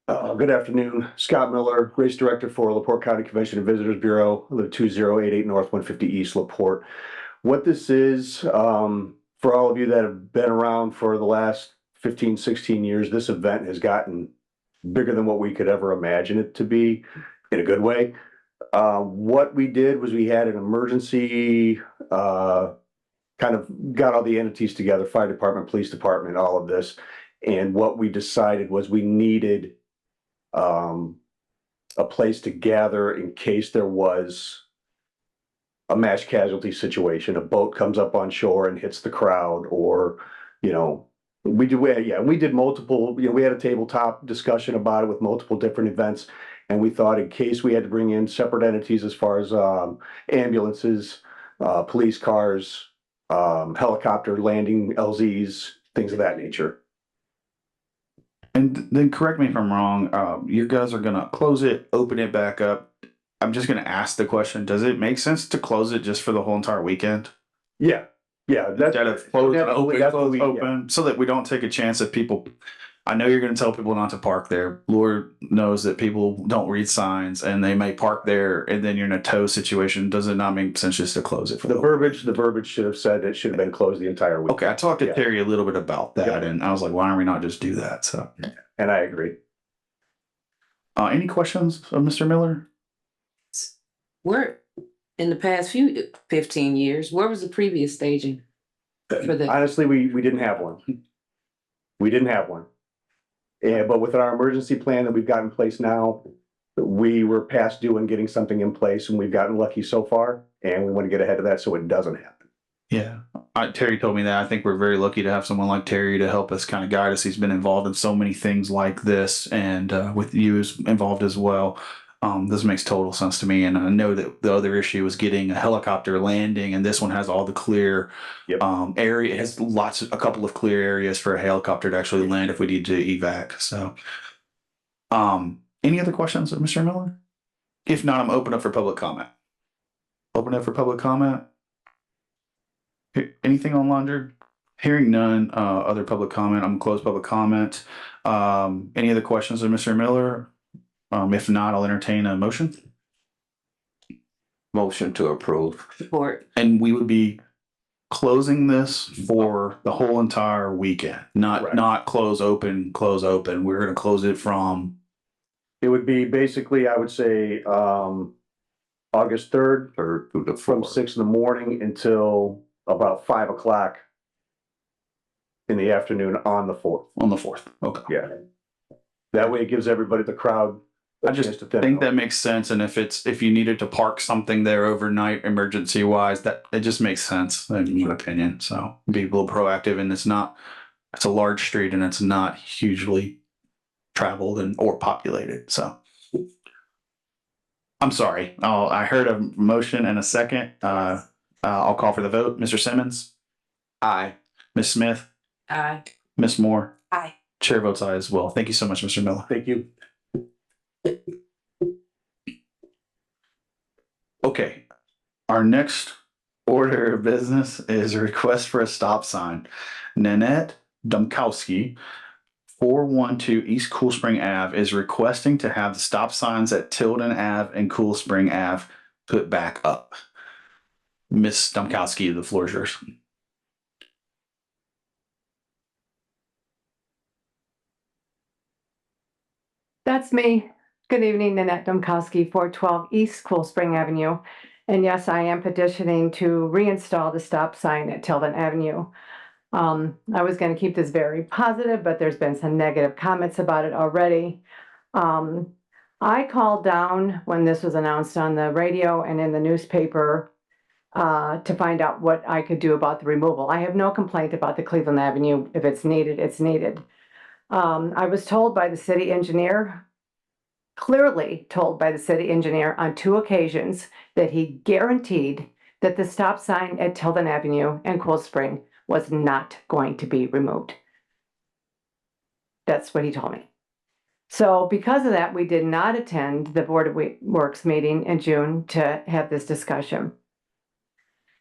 Good afternoon, Scott Miller, Race Director for LaPorte County Convention and Visitors Bureau. I live 2088 North 150 East LaPorte. What this is, for all of you that have been around for the last 15, 16 years, this event has gotten bigger than what we could ever imagine it to be, in a good way. What we did was we had an emergency, kind of got all the entities together, fire department, police department, all of this. And what we decided was we needed a place to gather in case there was a mass casualty situation. A boat comes up on shore and hits the crowd, or, you know, we did multiple, you know, we had a tabletop discussion about it with multiple different events. And we thought in case we had to bring in separate entities as far as ambulances, police cars, helicopter landing LZs, things of that nature. And then correct me if I'm wrong, you guys are gonna close it, open it back up. I'm just gonna ask the question, does it make sense to close it just for the whole entire weekend? Yeah, that's Instead of close, open, so that we don't take a chance that people, I know you're gonna tell people not to park there. Lord knows that people don't read signs and they may park there and then you're in a tow situation. Does it not make sense just to close it for the verbiage should have said it should have been closed the entire week. Okay, I talked to Terry a little bit about that and I was like, why don't we not just do that? So, and I agree. Any questions of Mr. Miller? Where, in the past 15 years, where was the previous staging? For the Honestly, we didn't have one. We didn't have one. Yeah, but with our emergency plan that we've got in place now, we were past due in getting something in place and we've gotten lucky so far. And we want to get ahead of that so it doesn't happen. Yeah, Terry told me that. I think we're very lucky to have someone like Terry to help us kind of guide us. He's been involved in so many things like this, and with you involved as well. This makes total sense to me. And I know that the other issue was getting a helicopter landing, and this one has all the clear area. It has a couple of clear areas for a helicopter to actually land if we need to evac. So, any other questions of Mr. Miller? If not, I'm open up for public comment. Open up for public comment. Anything on laundry? Hearing none, other public comment. I'm gonna close public comment. Any other questions of Mr. Miller? If not, I'll entertain a motion. Motion to approve. Support. And we would be closing this for the whole entire weekend, not close open. We're gonna close it from. It would be basically, I would say, August 3rd through the from 6 in the morning until about 5 o'clock in the afternoon on the 4th. On the 4th. Okay. Yeah. That way it gives everybody, the crowd. I just think that makes sense. And if you needed to park something there overnight, emergency wise, that it just makes sense in my opinion. So be a little proactive, and it's a large street and it's not hugely traveled or populated. So I'm sorry. I heard a motion and a second. I'll call for the vote. Mr. Simmons? Aye. Ms. Smith? Aye. Ms. Moore? Aye. Chair votes aye as well. Thank you so much, Mr. Miller. Thank you. Okay. Our next order of business is a request for a stop sign. Nanette Domkowski, 412 East Cool Spring Ave, is requesting to have the stop signs at Tilden Ave and Cool Spring Ave put back up. Miss Domkowski, the floor is yours. That's me. Good evening, Nanette Domkowski, 412 East Cool Spring Avenue. And yes, I am petitioning to reinstall the stop sign at Tilden Avenue. I was going to keep this very positive, but there's been some negative comments about it already. I called down when this was announced on the radio and in the newspaper to find out what I could do about the removal. I have no complaint about the Cleveland Avenue. If it's needed, it's needed. I was told by the city engineer, clearly told by the city engineer on 2 occasions, that he guaranteed that the stop sign at Tilden Avenue and Cool Spring was not going to be removed. That's what he told me. So because of that, we did not attend the Board of Works meeting in June to have this discussion.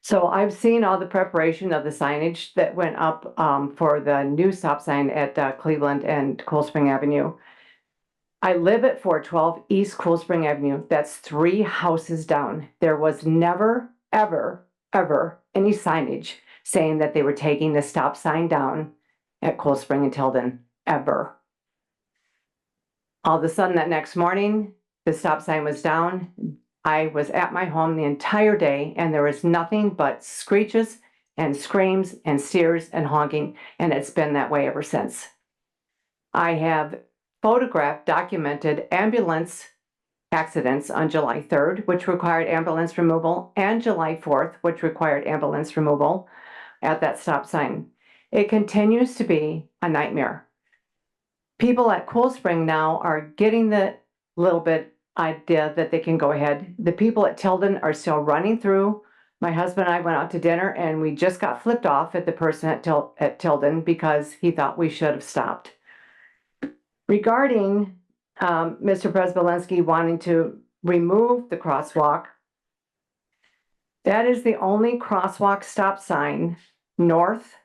So I've seen all the preparation of the signage that went up for the new stop sign at Cleveland and Cool Spring Avenue. I live at 412 East Cool Spring Avenue. That's 3 houses down. There was never, ever, ever any signage saying that they were taking the stop sign down at Cool Spring and Tilden, ever. All of a sudden that next morning, the stop sign was down. I was at my home the entire day and there was nothing but screeches and screams and steers and honking, and it's been that way ever since. I have photographed, documented ambulance accidents on July 3rd, which required ambulance removal, and July 4th, which required ambulance removal at that stop sign. It continues to be a nightmare. People at Cool Spring now are getting the little bit idea that they can go ahead. The people at Tilden are still running through. My husband and I went out to dinner and we just got flipped off at the person at Tilden because he thought we should have stopped. Regarding Mr. Prespolinski wanting to remove the crosswalk, that is the only crosswalk stop sign north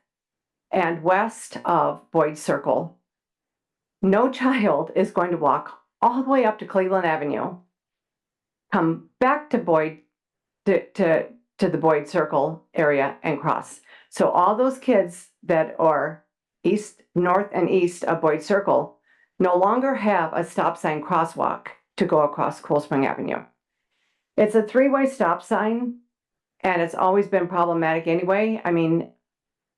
and west of Boyd Circle. No child is going to walk all the way up to Cleveland Avenue, come back to Boyd, to the Boyd Circle area and cross. So all those kids that are east, north and east of Boyd Circle no longer have a stop sign crosswalk to go across Cool Spring Avenue. It's a 3-way stop sign and it's always been problematic anyway. I mean,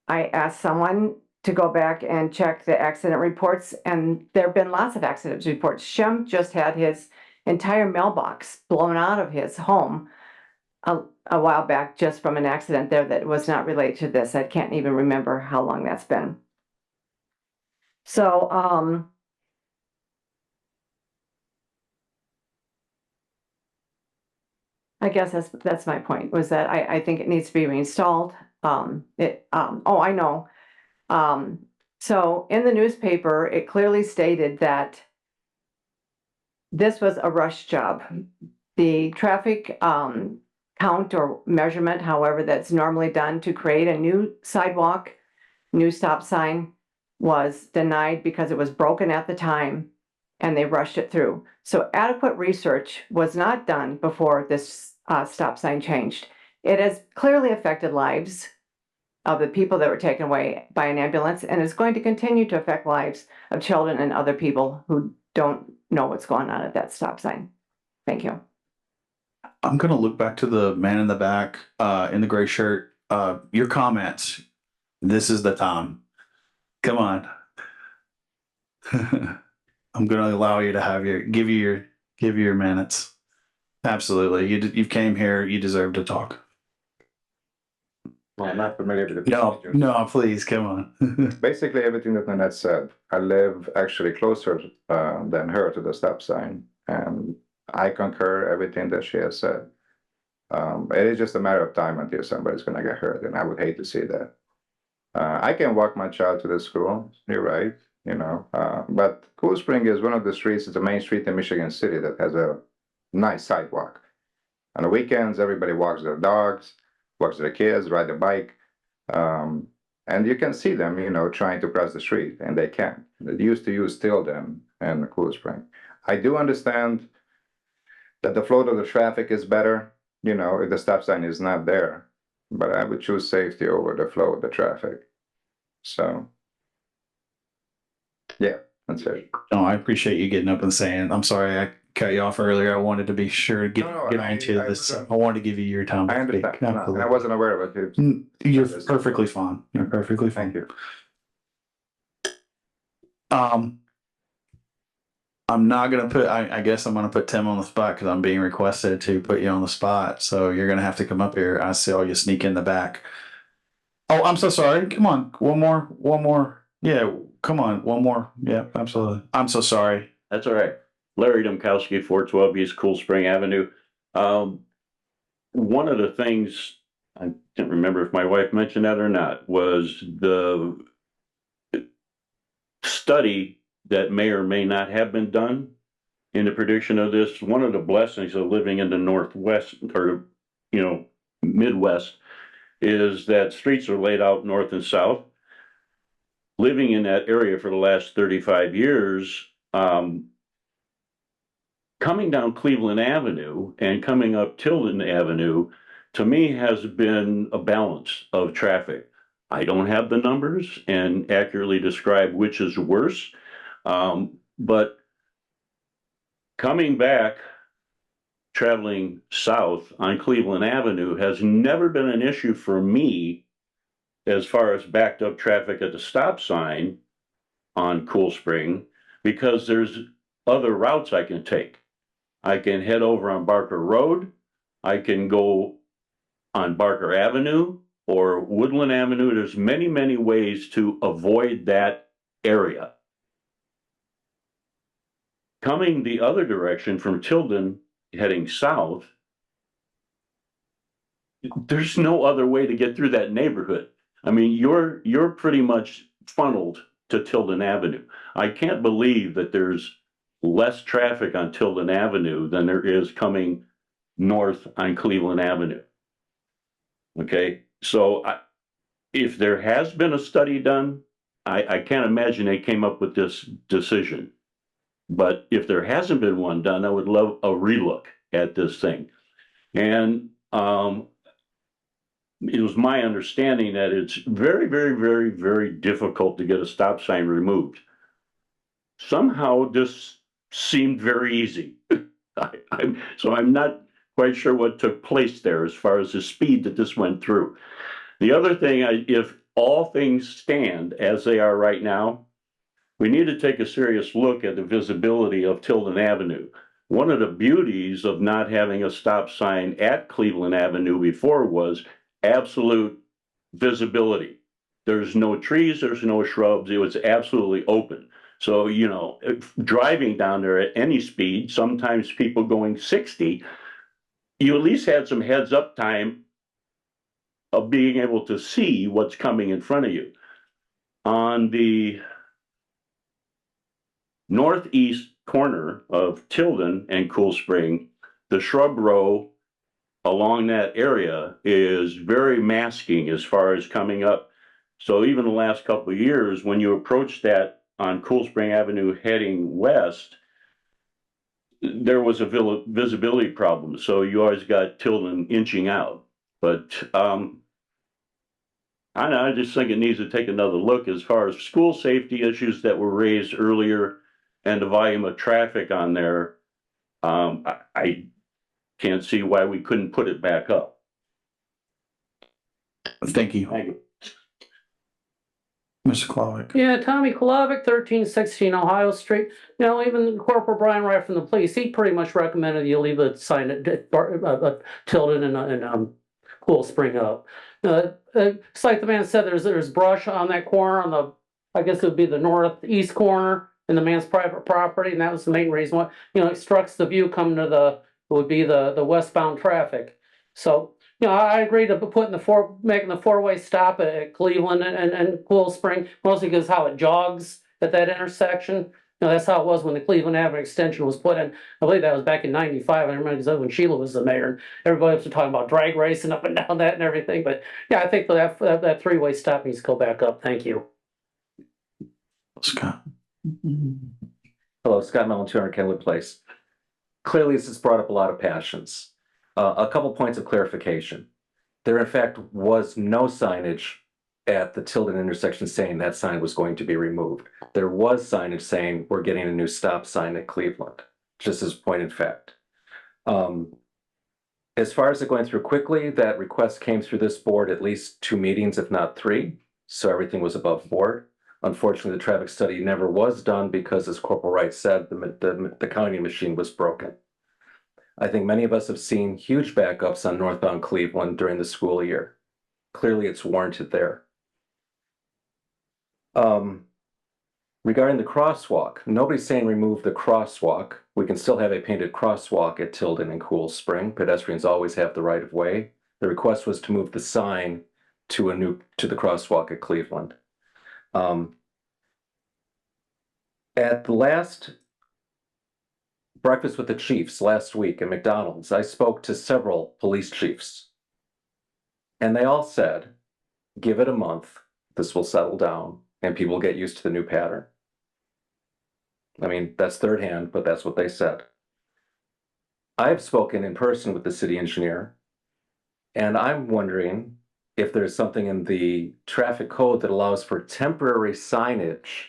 I asked someone to go back and check the accident reports, and there have been lots of accident reports. Shem just had his entire mailbox blown out of his home a while back just from an accident there that was not related to this. I can't even remember how long that's been. So, I guess that's my point, was that I think it needs to be reinstalled. Oh, I know. So in the newspaper, it clearly stated that this was a rush job. The traffic count or measurement, however that's normally done to create a new sidewalk, new stop sign, was denied because it was broken at the time and they rushed it through. So adequate research was not done before this stop sign changed. It has clearly affected lives of the people that were taken away by an ambulance, and is going to continue to affect lives of children and other people who don't know what's going on at that stop sign. Thank you. I'm going to look back to the man in the back in the gray shirt. Your comments. This is the time. Come on. I'm going to allow you to have give you your minutes. Absolutely. You came here. You deserve to talk. Well, I'm not familiar with the procedures. No, please, come on. Basically, everything that Nanette said. I live actually closer than her to the stop sign, and I concur everything that she has said. It is just a matter of time until somebody's going to get hurt, and I would hate to see that. I can walk my child to the school. You're right, but Cool Spring is one of the streets. It's a main street in Michigan City that has a nice sidewalk. On the weekends, everybody walks their dogs. watch their kids, ride a bike. And you can see them, you know, trying to cross the street, and they can't. They used to use Tilden and Cool Spring. I do understand that the flow of the traffic is better, you know, if the stop sign is not there. But I would choose safety over the flow of the traffic. So, yeah, that's it. No, I appreciate you getting up and saying, I'm sorry I cut you off earlier. I wanted to be sure to get into this. I wanted to give you your time. I understand. No, I wasn't aware of it. You're perfectly fine. You're perfectly fine. Thank you. I'm not gonna put. I guess I'm gonna put Tim on the spot because I'm being requested to put you on the spot. So you're gonna have to come up here. I saw you sneak in the back. Oh, I'm so sorry. Come on, one more. Yeah, come on, one more. Yeah, absolutely. I'm so sorry. That's all right. Larry Domkowski, 412 East Cool Spring Avenue. One of the things, I can't remember if my wife mentioned that or not, was the study that may or may not have been done in the prediction of this. One of the blessings of living in the Northwest, or, you know, Midwest, is that streets are laid out north and south. Living in that area for the last 35 years, coming down Cleveland Avenue and coming up Tilden Avenue, to me, has been a balance of traffic. I don't have the numbers and accurately describe which is worse, but coming back, traveling south on Cleveland Avenue has never been an issue for me as far as backed up traffic at the stop sign on Cool Spring, because there's other routes I can take. I can head over on Barker Road. I can go on Barker Avenue or Woodland Avenue. There's many, many ways to avoid that area. Coming the other direction from Tilden, heading south, there's no other way to get through that neighborhood. I mean, you're pretty much funneled to Tilden Avenue. I can't believe that there's less traffic on Tilden Avenue than there is coming north on Cleveland Avenue. Okay, so if there has been a study done, I can't imagine they came up with this decision. But if there hasn't been one done, I would love a relook at this thing. And it was my understanding that it's very, very, very, very difficult to get a stop sign removed. Somehow this seemed very easy. So I'm not quite sure what took place there as far as the speed that this went through. The other thing, if all things stand as they are right now, we need to take a serious look at the visibility of Tilden Avenue. One of the beauties of not having a stop sign at Cleveland Avenue before was absolute visibility. There's no trees, there's no shrubs, it was absolutely open. So, you know, driving down there at any speed, sometimes people going 60, you at least had some heads up time of being able to see what's coming in front of you. On the northeast corner of Tilden and Cool Spring, the shrub row along that area is very masking as far as coming up. So even the last couple of years, when you approach that on Cool Spring Avenue heading west, there was a visibility problem. So you always got Tilden inching out. But I don't know, I just think it needs to take another look as far as school safety issues that were raised earlier and the volume of traffic on there. I can't see why we couldn't put it back up. Thank you. Thank you. Mr. Klavick. Yeah, Tommy Klavick, 1316 Ohio Street. You know, even Corporal Brian Wright from the police, he pretty much recommended you leave the sign at Tilden and Cool Spring up. It's like the man said, there's brush on that corner on the, I guess it would be the northeast corner in the man's private property, and that was the main reason why, you know, it obstructs the view coming to the, would be the westbound traffic. So, you know, I agree to putting making the four-way stop at Cleveland and Cool Spring, mostly because how it jogs at that intersection. You know, that's how it was when the Cleveland Avenue extension was put in. I believe that was back in '95. I remember because that was when Sheila was the mayor. And everybody was talking about drag racing up and down that and everything. But yeah, I think that three-way stop needs to go back up. Thank you. Scott. Hello, Scott Mellon, 200 Kenwood Place. Clearly, this has brought up a lot of passions. A couple points of clarification. There, in fact, was no signage at the Tilden intersection saying that sign was going to be removed. There was signage saying we're getting a new stop sign at Cleveland, just as a point in fact. As far as it going through quickly, that request came through this board at least 2 meetings, if not 3, so everything was above board. Unfortunately, the traffic study never was done because, as Corporal Wright said, the counting machine was broken. I think many of us have seen huge backups on northbound Cleveland during the school year. Clearly, it's warranted there. Regarding the crosswalk, nobody's saying remove the crosswalk. We can still have a painted crosswalk at Tilden and Cool Spring. Pedestrians always have the right of way. The request was to move the sign to the crosswalk at Cleveland. At the last breakfast with the chiefs last week at McDonald's, I spoke to several police chiefs, and they all said, give it a month, this will settle down, and people will get used to the new pattern. I mean, that's third hand, but that's what they said. I've spoken in person with the city engineer, and I'm wondering if there's something in the traffic code that allows for temporary signage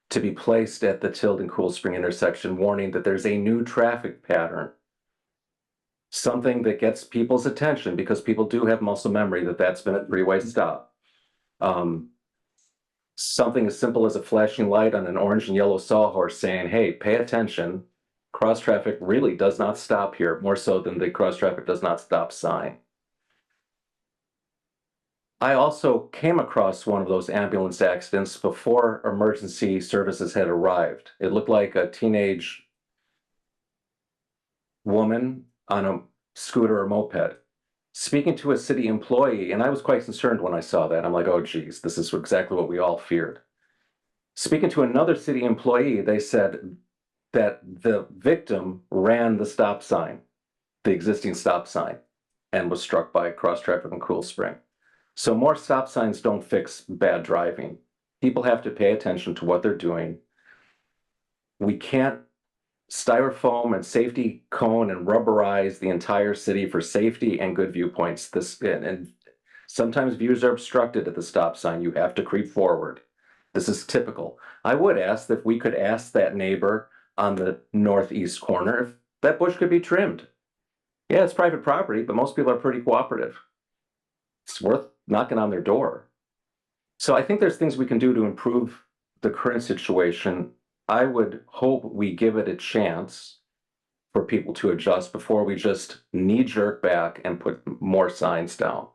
to be placed at the Tilden Cool Spring intersection, warning that there's a new traffic pattern. Something that gets people's attention, because people do have muscle memory that that's been a 3-way stop. Something as simple as a flashing light on an orange and yellow sawhorse saying, hey, pay attention, cross traffic really does not stop here, more so than the cross traffic does not stop sign. I also came across one of those ambulance accidents before emergency services had arrived. It looked like a teenage woman on a scooter or moped speaking to a city employee, and I was quite concerned when I saw that. I'm like, oh geez, this is exactly what we all feared. Speaking to another city employee, they said that the victim ran the stop sign, the existing stop sign, and was struck by cross traffic in Cool Spring. So more stop signs don't fix bad driving. People have to pay attention to what they're doing. We can't styrofoam and safety cone and rubberize the entire city for safety and good viewpoints. And sometimes views are obstructed at the stop sign. You have to creep forward. This is typical. I would ask if we could ask that neighbor on the northeast corner if that bush could be trimmed. Yeah, it's private property, but most people are pretty cooperative. It's worth knocking on their door. So I think there's things we can do to improve the current situation. I would hope we give it a chance for people to adjust before we just knee-jerk back and put more signs down.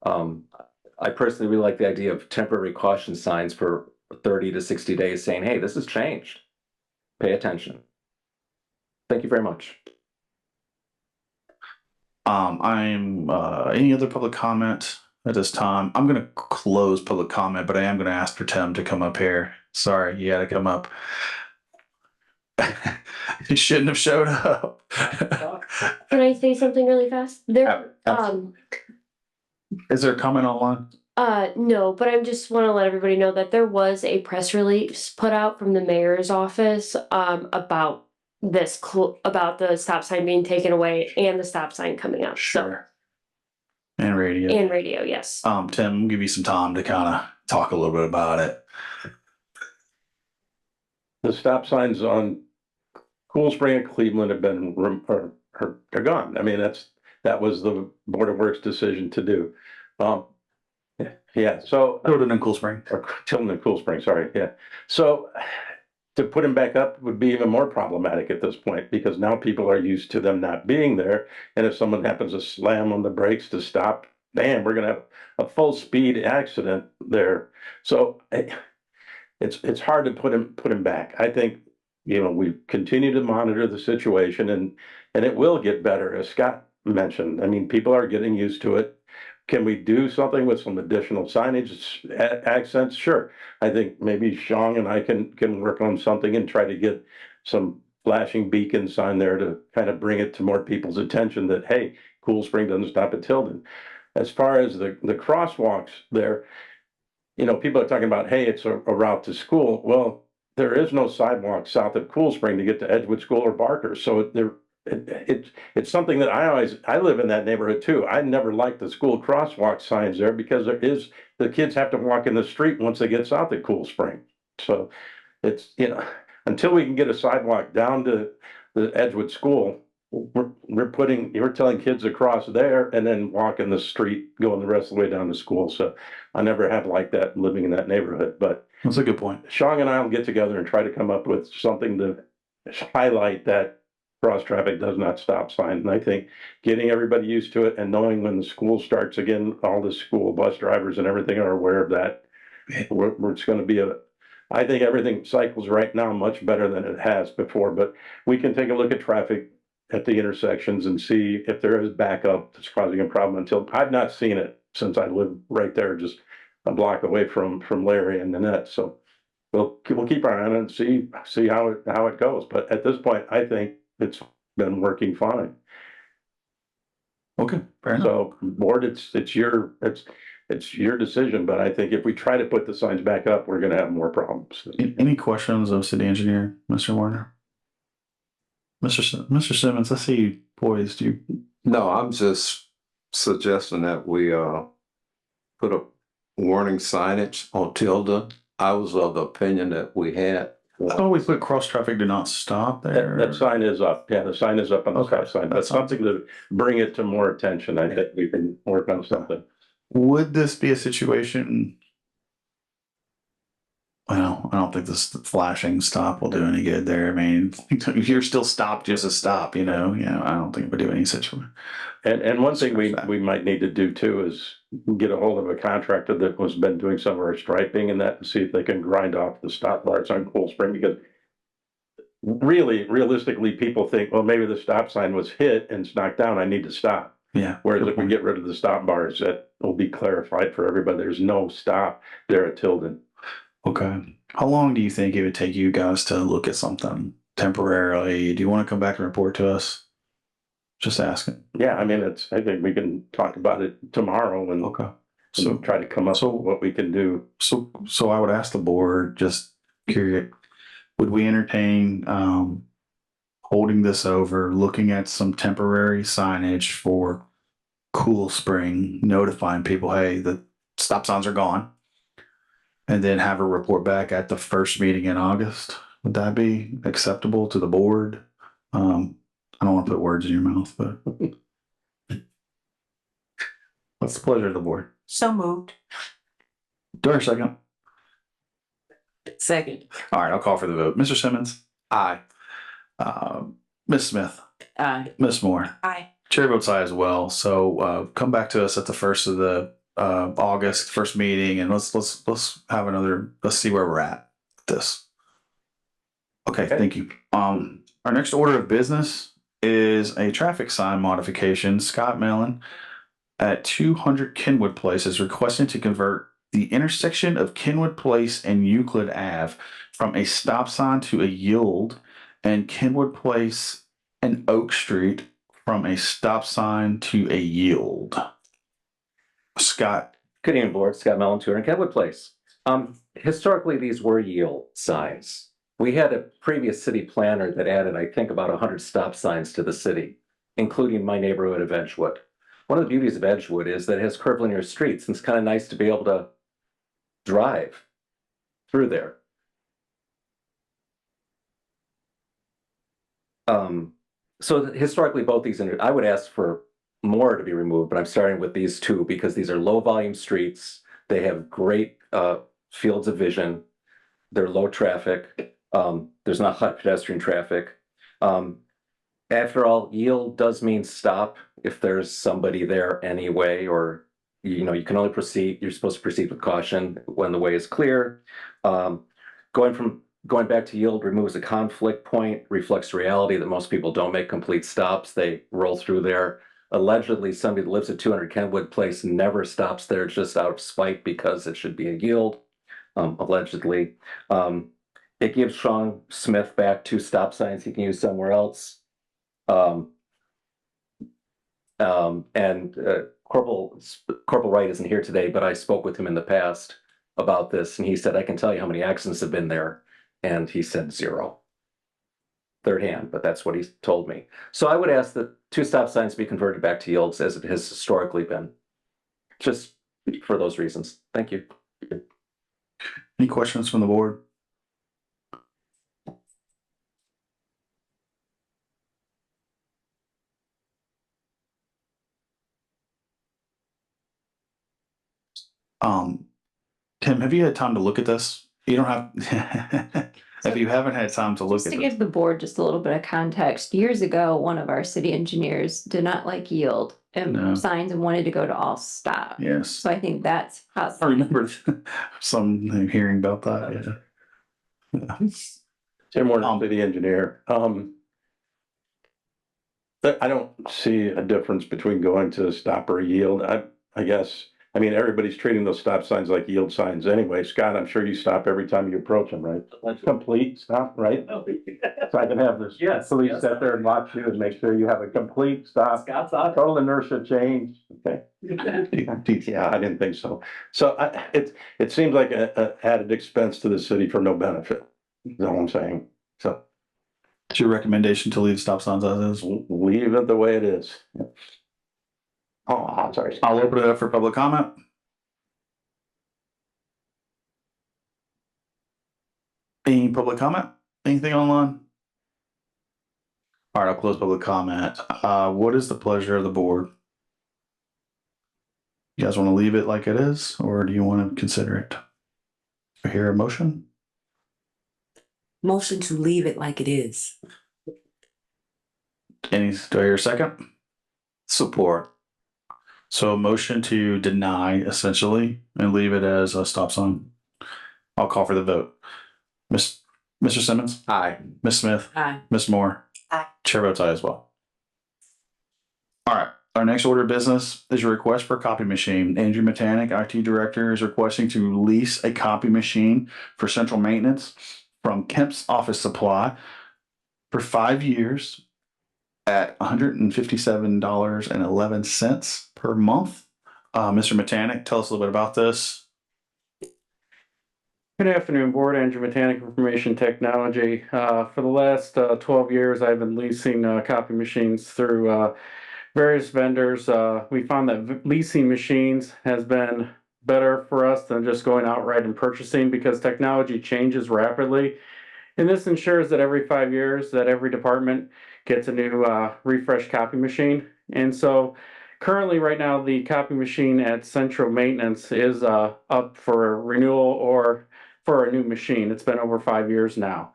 I personally really like the idea of temporary caution signs for 30 to 60 days saying, hey, this has changed. Pay attention. Thank you very much. Any other public comment at this time? I'm going to close public comment, but I am going to ask for Tim to come up here. Sorry, you got to come up. He shouldn't have showed up. Can I say something really fast? Is there a comment online? No, but I just want to let everybody know that there was a press release put out from the mayor's office about this about the stop sign being taken away and the stop sign coming up. Sure. And radio. And radio, yes. Tim, we'll give you some time to kind of talk a little bit about it. The stop signs on Cool Spring and Cleveland have been they're gone. I mean, that was the Board of Works decision to do. Yeah. So Tilden and Cool Spring. Or Tilden and Cool Spring. Sorry. Yeah. So to put them back up would be even more problematic at this point, because now people are used to them not being there. And if someone happens to slam on the brakes to stop, bam, we're going to have a full speed accident there. So it's hard to put him back. I think, we continue to monitor the situation and it will get better, as Scott mentioned. I mean, people are getting used to it. Can we do something with some additional signage, accents? Sure. I think maybe Sean and I can work on something and try to get some flashing beacon sign there to kind of bring it to more people's attention that, hey, Cool Spring doesn't stop at Tilden. As far as the crosswalks there, you know, people are talking about, hey, it's a route to school. Well, there is no sidewalk south of Cool Spring to get to Edgewood School or Barker. So it's something that I live in that neighborhood too. I never liked the school crosswalk signs there because the kids have to walk in the street once they get south of Cool Spring. So it's, you know, until we can get a sidewalk down to the Edgewood School, we're telling kids to cross there and then walk in the street, going the rest of the way down to school. So I never have liked that living in that neighborhood, but That's a good point. Sean and I will get together and try to come up with something to highlight that cross traffic does not stop sign. And I think getting everybody used to it and knowing when the school starts again, all the school bus drivers and everything are aware of that. It's going to be I think everything cycles right now much better than it has before, but we can take a look at traffic at the intersections and see if there is backup that's causing a problem. Until I've not seen it since I live right there, just a block away from Larry and Nanette. So we'll keep our eye on it and see how it goes. But at this point, I think it's been working fine. Okay, fair enough. So board, it's your decision, but I think if we try to put the signs back up, we're gonna have more problems. Any questions of city engineer, Mr. Warner? Mr. Simmons, I see you poised. No, I'm just suggesting that we put a warning signage on Tilden. I was of the opinion that we had. I thought we put cross traffic do not stop there. That sign is up. Yeah, the sign is up on the stop sign. That's something to bring it to more attention. I think we can work on something. Would this be a situation? Well, I don't think this flashing stop will do any good there. I mean, if you're still stopped, just a stop, you know, I don't think it would do any situation. And one thing we might need to do too is get a hold of a contractor that has been doing some of our striping and that, and see if they can grind off the stop bars on Cool Spring, because realistically, people think, well, maybe the stop sign was hit and it's knocked down, I need to stop. Yeah. Whereas if we get rid of the stop bars, that will be clarified for everybody. There's no stop there at Tilden. Okay. How long do you think it would take you guys to look at something temporarily? Do you want to come back and report to us? Just asking. Yeah, I mean, I think we can talk about it tomorrow and so try to come up with what we can do. So I would ask the board, just curious, would we entertain holding this over, looking at some temporary signage for Cool Spring, notifying people, hey, the stop signs are gone, and then have a report back at the first meeting in August? Would that be acceptable to the board? I don't want to put words in your mouth, but what's the pleasure of the board? So moved. Do I hear a second? Second. All right, I'll call for the vote. Mr. Simmons? Aye. Ms. Smith? Aye. Ms. Moore? Aye. Chair votes aye as well. So come back to us at the first of the August first meeting, and let's have another. Let's see where we're at with this. Okay, thank you. Our next order of business is a traffic sign modification. Scott Mellon at 200 Kenwood Place is requesting to convert the intersection of Kenwood Place and Euclid Ave from a stop sign to a yield, and Kenwood Place and Oak Street from a stop sign to a yield. Scott. Good evening, board. Scott Mellon, 200 Kenwood Place. Historically, these were yield signs. We had a previous city planner that added, I think, about 100 stop signs to the city, including my neighborhood of Edgewood. One of the beauties of Edgewood is that it has curvilinear streets, and it's kind of nice to be able to drive through there. So historically, both these, I would ask for more to be removed, but I'm starting with these two because these are low volume streets. They have great fields of vision. They're low traffic. There's not high pedestrian traffic. After all, yield does mean stop if there's somebody there anyway, or you can only proceed. You're supposed to proceed with caution when the way is clear. Going back to yield removes a conflict point, reflects reality that most people don't make complete stops. They roll through there allegedly somebody that lives at 200 Kenwood Place never stops there just out of spite because it should be a yield, allegedly. It gives Sean Smith back 2 stop signs he can use somewhere else. Corporal Wright isn't here today, but I spoke with him in the past about this, and he said, I can tell you how many accidents have been there. And he said 0. Third hand, but that's what he told me. So I would ask that 2 stop signs be converted back to yields as it has historically been. Just for those reasons. Thank you. Any questions from the board? Tim, have you had time to look at this? You don't have, if you haven't had time to look Just at to this. give the board just a little bit of context, years ago, one of our city engineers did not like yield No. signs and wanted to go to all stop. Yes. So I think that's I possible. remember some hearing about that. Yeah. Tim Warner, city engineer. I don't see a difference between going to stop or yield. I guess, I mean, everybody's treating those stop signs like yield signs anyway. Scott, I'm sure you stop every time you approach them, right? Complete stop, right? So I can have this police sit there and watch you and make sure you have a complete stop. Total inertia change. Okay. Yeah, I didn't think so. So it seems like a added expense to the city for no benefit. Is all I'm saying. So. It's your recommendation to leave stop signs as is? Leave it the way it is. Oh, I'm sorry. I'll open it up for public comment. Any public comment? Anything online? All right, I'll close public comment. What is the pleasure of the board? You guys want to leave it like it is, or do you want to consider it? I hear a motion. Motion to leave it like it is. Do I hear a second? Support. So a motion to deny essentially and leave it as a stop sign. I'll call for the vote. Mr. Simmons? Aye. Ms. Smith? Aye. Ms. Moore? Aye. Chair votes aye as well. All right. Our next order of business is a request for a copy machine. Andrew Metanek, IT Director, is requesting to lease a copy machine for central maintenance from Kemp's Office Supply for 5 years at $157.11 per month. Mr. Metanek, tell us a little bit about this. Good afternoon, Board. Andrew Metanek, Information Technology. For the last 12 years, I've been leasing copy machines through various vendors. We found that leasing machines has been better for us than just going outright and purchasing because technology changes rapidly. And this ensures that every 5 years that every department gets a new refresh copy machine. And so currently right now, the copy machine at Central Maintenance is up for renewal or for a new machine. It's been over 5 years now.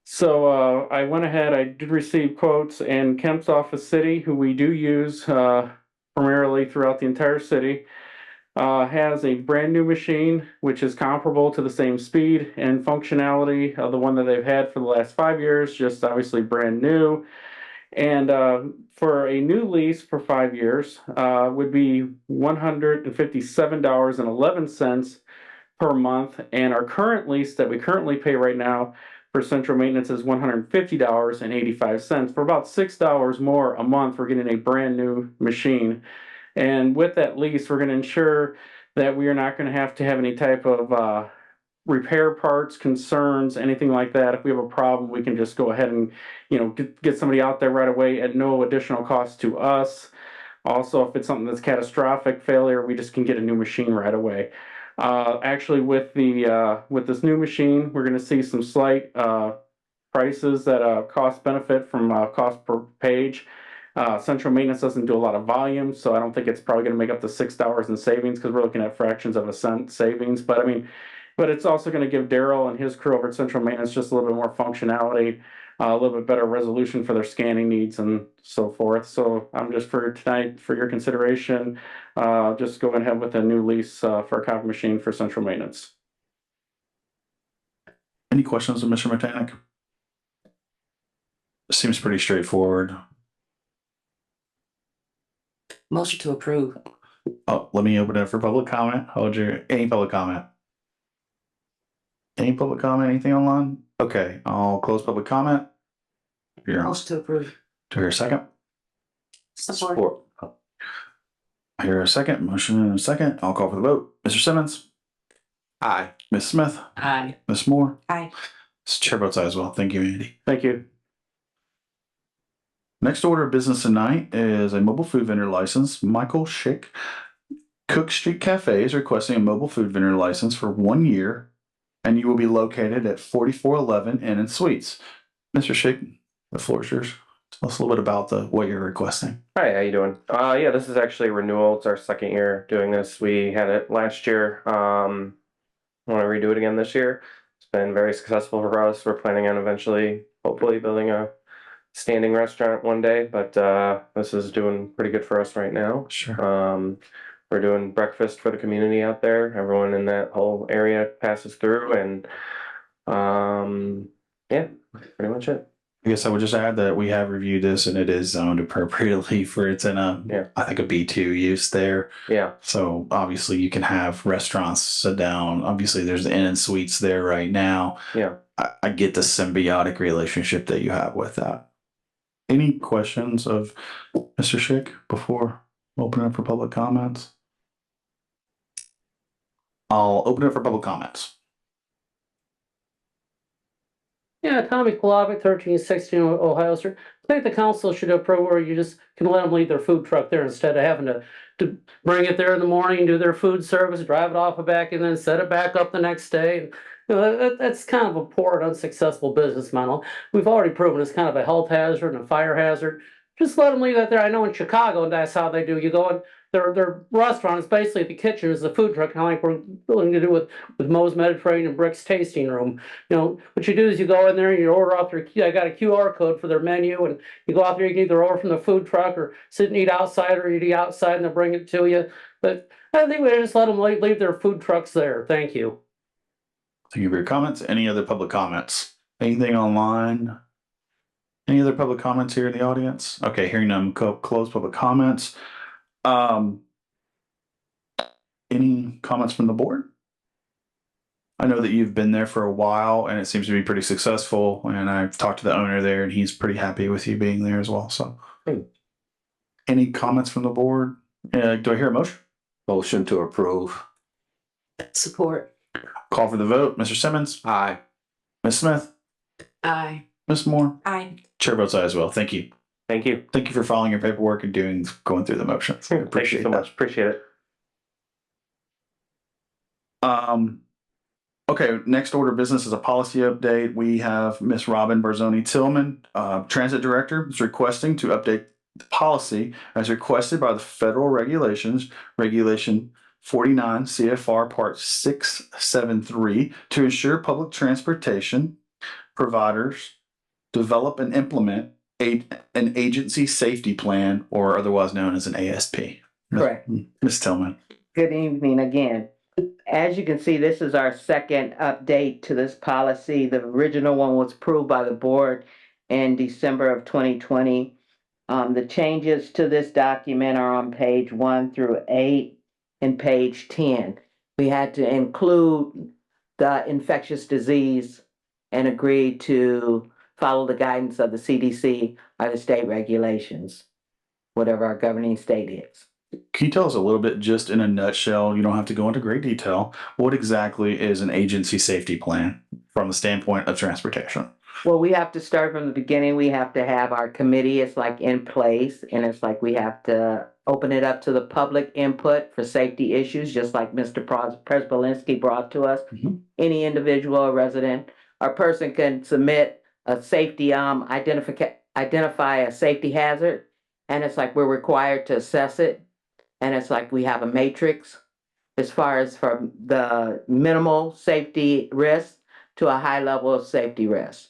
So I went ahead, I did receive quotes, and Kemp's Office City, who we do use primarily throughout the entire city, has a brand new machine, which is comparable to the same speed and functionality of the one that they've had for the last 5 years, just obviously brand new. And for a new lease for 5 years would be $157.11 per month. And our current lease that we currently pay right now for central maintenance is $150.85. For about $6 more a month, we're getting a brand new machine. And with that lease, we're going to ensure that we are not going to have any type of repair parts, concerns, anything like that. If we have a problem, we can just go ahead and, get somebody out there right away at no additional cost to us. Also, if it's something that's catastrophic failure, we just can get a new machine right away. Actually, with this new machine, we're going to see some slight prices that cost benefit from cost per page. Central Maintenance doesn't do a lot of volume, so I don't think it's probably going to make up to $6 in savings because we're looking at fractions of a cent savings. But it's also going to give Daryl and his crew over at Central Maintenance just a little bit more functionality, a little bit better resolution for their scanning needs and so forth. So I'm just for tonight, for your consideration, just going ahead with a new lease for a copy machine for Central Maintenance. Any questions of Mr. Metanek? Seems pretty straightforward. Motion to approve. Oh, let me open it for public comment. Any public comment? Any public comment, anything online? Okay, I'll close public comment. Here, Motion to approve. do I hear a second? Support. I hear a second, motion and a second. I'll call for the vote. Mr. Simmons? Aye. Ms. Smith? Aye. Ms. Moore? Aye. Chair votes aye as well. Thank you, Andy. Thank you. Next order of business tonight is a mobile food vendor license. Michael Schick, Cook Street Cafe is requesting a mobile food vendor license for 1 year, and you will be located at 4411 Inn and Suites. Mr. Schick, the floor is yours. Tell us a little bit about what you're requesting. Hi, how you doing? Yeah, this is actually a renewal. It's our second year doing this. We had it last year. Want to redo it again this year. It's been very successful for us. We're planning on eventually, hopefully, building a standing restaurant one day, but this is doing pretty good for us right now. Sure. We're doing breakfast for the community out there. Everyone in that whole area passes through, and yeah, pretty much it. I guess I would just add that we have reviewed this and it is zoned appropriately for it's in I think a B2 use there. Yeah. So obviously you can have restaurants sit down. Obviously there's the Inn and Suites there right now. Yeah. I get the symbiotic relationship that you have with that. Any questions of Mr. Schick before opening up for public comments? I'll open it for public comments. Yeah, Tommy Kolovic, 1316 Ohio Street. I think the council should approve where you just can let them leave their food truck there instead of having to bring it there in the morning, do their food service, drive it off the back, and then set it back up the next day. You know, that's kind of a poor and unsuccessful business model. We've already proven it's kind of a health hazard and a fire hazard. Just let them leave that there. I know in Chicago, that's how they do. You go in, their restaurant is basically the kitchen is the food truck, kind of like we're willing to do with Moe's Mediterranean Bricks Tasting Room. You know, what you do is you go in there and you order off I got a QR code for their menu, and you go out there, you can either order from the food truck or sit and eat outside, or you eat outside and they'll bring it to you. But I think we just let them leave their food trucks there. Thank you. Thank you for your comments. Any other public comments? Anything online? Any other public comments here in the audience? Okay, hearing none, close public comments. Any comments from the board? I know that you've been there for a while and it seems to be pretty successful, and I've talked to the owner there and he's pretty happy with you being there as well. So any comments from the board? Do I hear a motion? Motion to approve. Support. Call for the vote. Mr. Simmons? Aye. Ms. Smith? Aye. Ms. Moore? Aye. Chair votes aye as well. Thank you. Thank you. Thank you for following your paperwork and going through the motions. Thank you so much. Appreciate it. Okay, next order of business is a policy update. We have Miss Robin Barzoni Tillman, Transit Director, is requesting to update the policy as requested by the federal regulations, Regulation 49 CFR Part 673, to ensure public transportation providers develop and implement an agency safety plan, or otherwise known as an ASP. Correct. Ms. Tillman. Good evening again. As you can see, this is our second update to this policy. The original one was approved by the board in December of 2020. The changes to this document are on page 1 through 8 and page 10. We had to include the infectious disease and agreed to follow the guidance of the CDC or the state regulations, whatever our governing state is. Can you tell us a little bit, just in a nutshell, you don't have to go into great detail, what exactly is an agency safety plan from the standpoint of transportation? Well, we have to start from the beginning. We have to have our committee, it's like in place, and it's like we have to open it up to the public input for safety issues, just like Mr. Prespolinski brought to us. Any individual or resident or person can submit a safety, identify a safety hazard, and it's like we're required to assess it. And it's like we have a matrix as far as from the minimal safety risk to a high level of safety risk.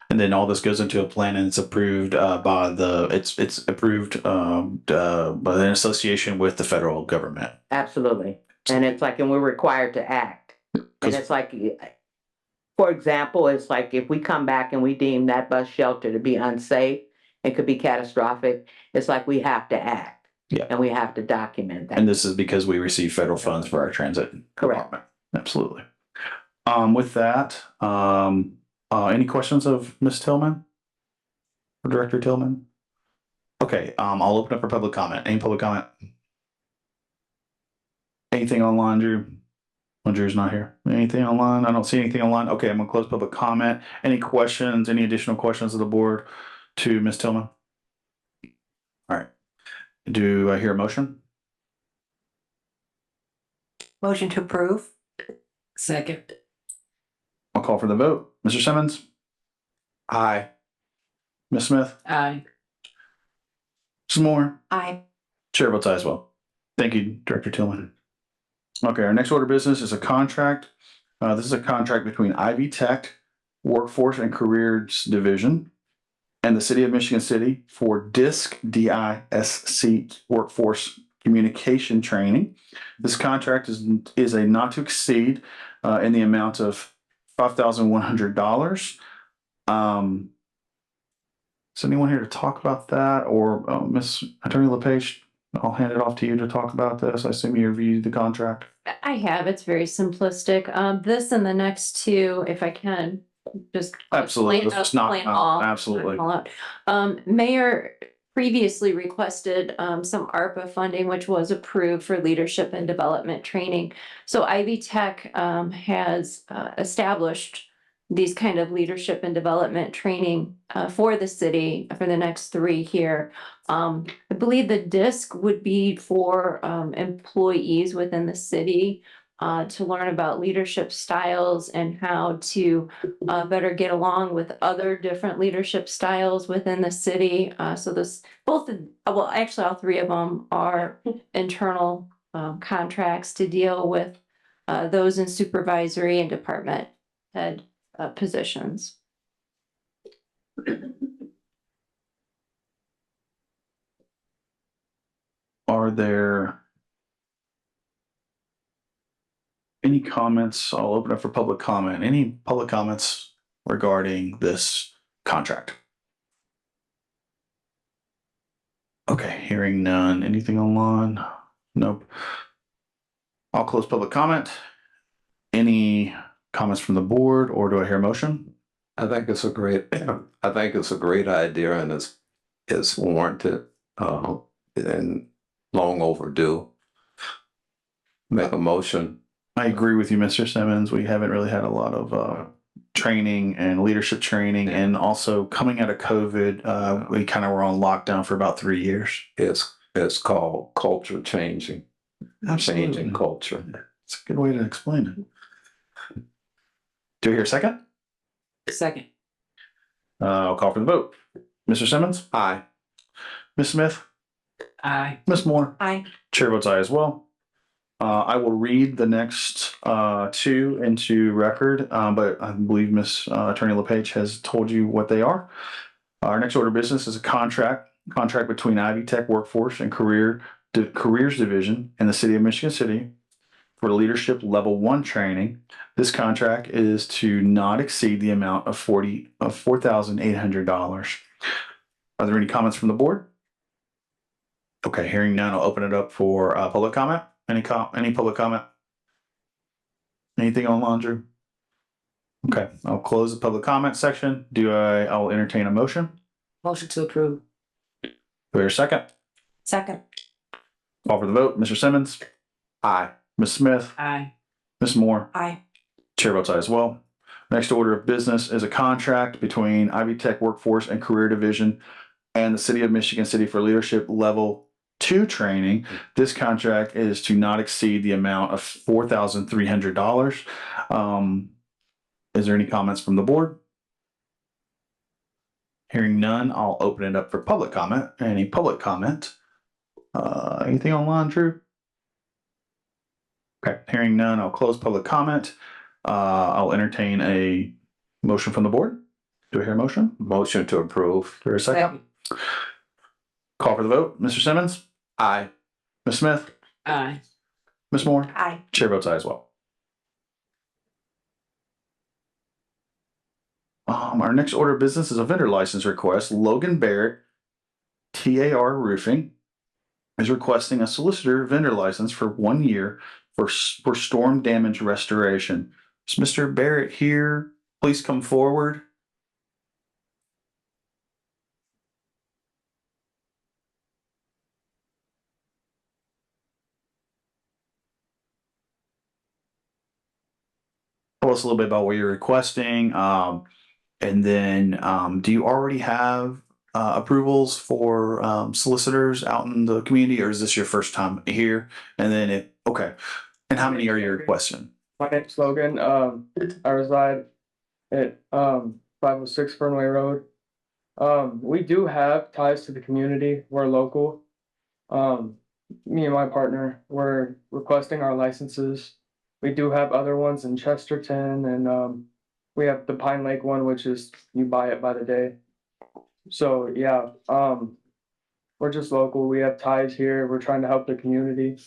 And then all this goes into a plan and it's approved by it's approved by an association with the federal government. Absolutely. And it's like, and we're required to act. And it's like, for example, it's like if we come back and we deem that bus shelter to be unsafe, it could be catastrophic. It's like we have to act. Yeah. And we have to document that. And this is because we receive federal funds for our transit. Correct. department. Absolutely. With that, any questions of Ms. Tillman? Or Director Tillman? Okay, I'll open up for public comment. Any public comment? Anything online, Drew? Well, Drew's not here. Anything online? I don't see anything online. Okay, I'm gonna close public comment. Any questions, any additional questions of the board to Ms. Tillman? All right. Do I hear a motion? Motion to approve. Second. I'll call for the vote. Mr. Simmons? Aye. Ms. Smith? Aye. Ms. Moore? Aye. Chair votes aye as well. Thank you, Director Tillman. Okay, our next order of business is a contract. This is a contract between Ivy Tech Workforce and Careers Division and the City of Michigan City for DISC, D-I-S-C, Workforce Communication Training. This contract is a not to exceed in the amount of $5,100. Is anyone here to talk about that, or Ms. Attorney LePage? I'll hand it off to you to talk about this. I assume you reviewed the contract. I have, it's very simplistic. This and the next two, if I can, just. Absolutely. explain- Let's knock explain them out. all- Absolutely. all out. Mayor previously requested some ARPA funding, which was approved for leadership and development training. So Ivy Tech has established these kind of leadership and development training for the city for the next 3 here. I believe the DISC would be for employees within the city to learn about leadership styles and how to better get along with other different leadership styles within the city. So this, well, actually all 3 of them are internal contracts to deal with those in supervisory and department head positions. Are there any comments? I'll open up for public comment. Any public comments regarding this contract? Okay, hearing none. Anything online? Nope. I'll close public comment. Any comments from the board, or do I hear a motion? I think it's a great idea, and it's warranted and long overdue. Make a motion. I agree with you, Mr. Simmons. We haven't really had a lot of training and leadership training, and also coming out of COVID, we kind of were on lockdown for about 3 years. It's called culture changing. Absolutely. Changing culture. It's a good way to explain it. Do you hear a second? Second. I'll call for the vote. Mr. Simmons? Aye. Ms. Smith? Aye. Ms. Moore? Aye. Chair votes aye as well. I will read the next 2 into record, but I believe Ms. Attorney LePage has told you what they are. Our next order of business is a contract between Ivy Tech Workforce and Careers Division and the City of Michigan City for leadership level 1 training. This contract is to not exceed the amount of $4,800. Are there any comments from the board? Okay, hearing none, I'll open it up for public comment. Any public comment? Anything online, Drew? Okay, I'll close the public comment section. I'll entertain a motion. Motion to approve. Do I hear a second? Second. Call for the vote. Mr. Simmons? Aye. Ms. Smith? Aye. Ms. Moore? Aye. Chair votes aye as well. Next order of business is a contract between Ivy Tech Workforce and Career Division and the City of Michigan City for leadership level 2 training. This contract is to not exceed the amount of $4,300. Is there any comments from the board? Hearing none, I'll open it up for public comment. Any public comment? Anything online, Drew? Okay, hearing none, I'll close public comment. I'll entertain a motion from the board. Do I hear a motion? Motion to approve. Do I hear a second? Call for the vote. Mr. Simmons? Aye. Ms. Smith? Aye. Ms. Moore? Aye. Chair votes aye as well. Our next order of business is a vendor license request. Logan Barrett, TAR Roofing, is requesting a solicitor vendor license for 1 year for storm damage restoration. Is Mr. Barrett here? Please come forward. Tell us a little bit about what you're requesting. And then do you already have approvals for solicitors out in the community, or is this your first time here? And then okay. And how many are you requesting? My name's Logan. I reside at 506 Fernway Road. We do have ties to the community. We're local. Me and my partner, we're requesting our licenses. We do have other ones in Chesterton, and we have the Pine Lake one, which is you buy it by the day. So yeah, we're just local. We have ties here. We're trying to help the community.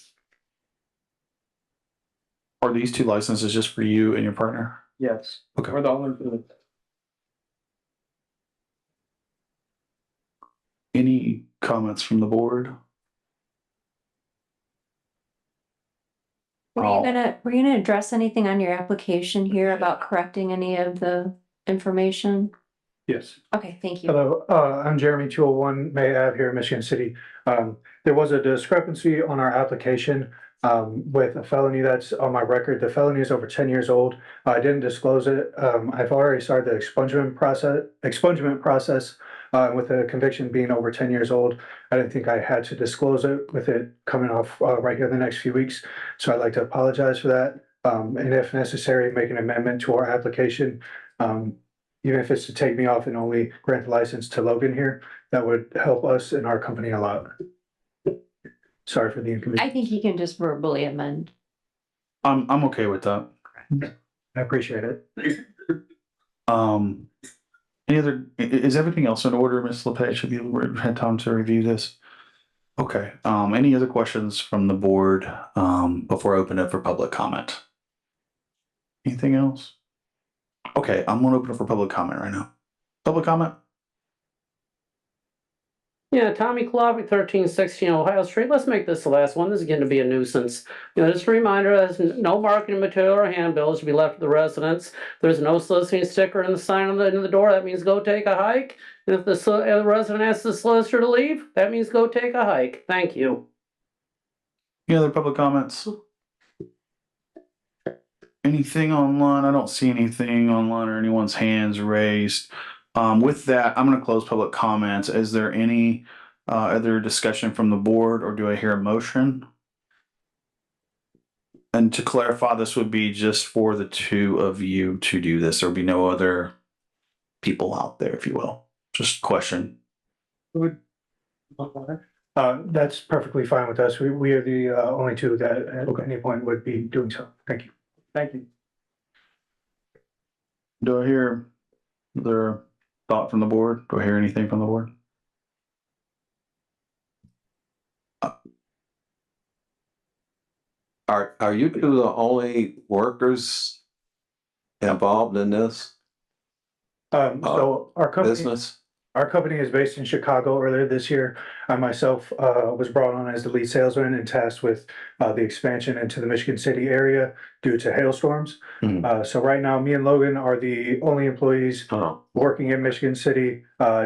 Are these 2 licenses just for you and your partner? Yes. Okay. We're the only two. Any comments from the board? Were you gonna address anything on your application here about correcting any of the information? Yes. Okay, thank you. Hello, I'm Jeremy 201 May Ave here in Michigan City. There was a discrepancy on our application with a felony that's on my record. The felony is over 10 years old. I didn't disclose it. I've already started the expungement process. With the conviction being over 10 years old, I didn't think I had to disclose it with it coming off right here in the next few weeks. So I'd like to apologize for that. And if necessary, make an amendment to our application. Even if it's to take me off and only grant the license to Logan here, that would help us and our company a lot. Sorry for the inconvenience. I think you can just verbally amend. I'm okay with that. I appreciate it. Is everything else in order, Ms. LePage? Have you had time to review this? Okay. Any other questions from the board before I open it for public comment? Anything else? Okay, I'm gonna open it for public comment right now. Public comment? Yeah, Tommy Clobbie, 1316 Ohio Street. Let's make this the last one. This is going to be a nuisance. Just a reminder, there's no marketing material or handbills to be left to the residents. There's no soliciting sticker in the sign on the end of the door. That means go take a hike. And if the resident asks the solicitor to leave, that means go take a hike. Thank you. Any other public comments? Anything online? I don't see anything online or anyone's hands raised. With that, I'm going to close public comments. Is there any other discussion from the board, or do I hear a motion? And to clarify, this would be just for the 2 of you to do this. There will be no other people out there, if you will. Just question. That's perfectly fine with us. We are the only 2 that at any point would be doing so. Thank you. Thank you. Do I hear their thought from the board? Do I hear anything from the board? Are you 2 the only workers involved in this? So our company, business? Our company is based in Chicago. Earlier this year, I myself was brought on as the lead salesman and tasked with the expansion into the Michigan City area due to hailstorms. So right now, me and Logan are the only employees working in Michigan City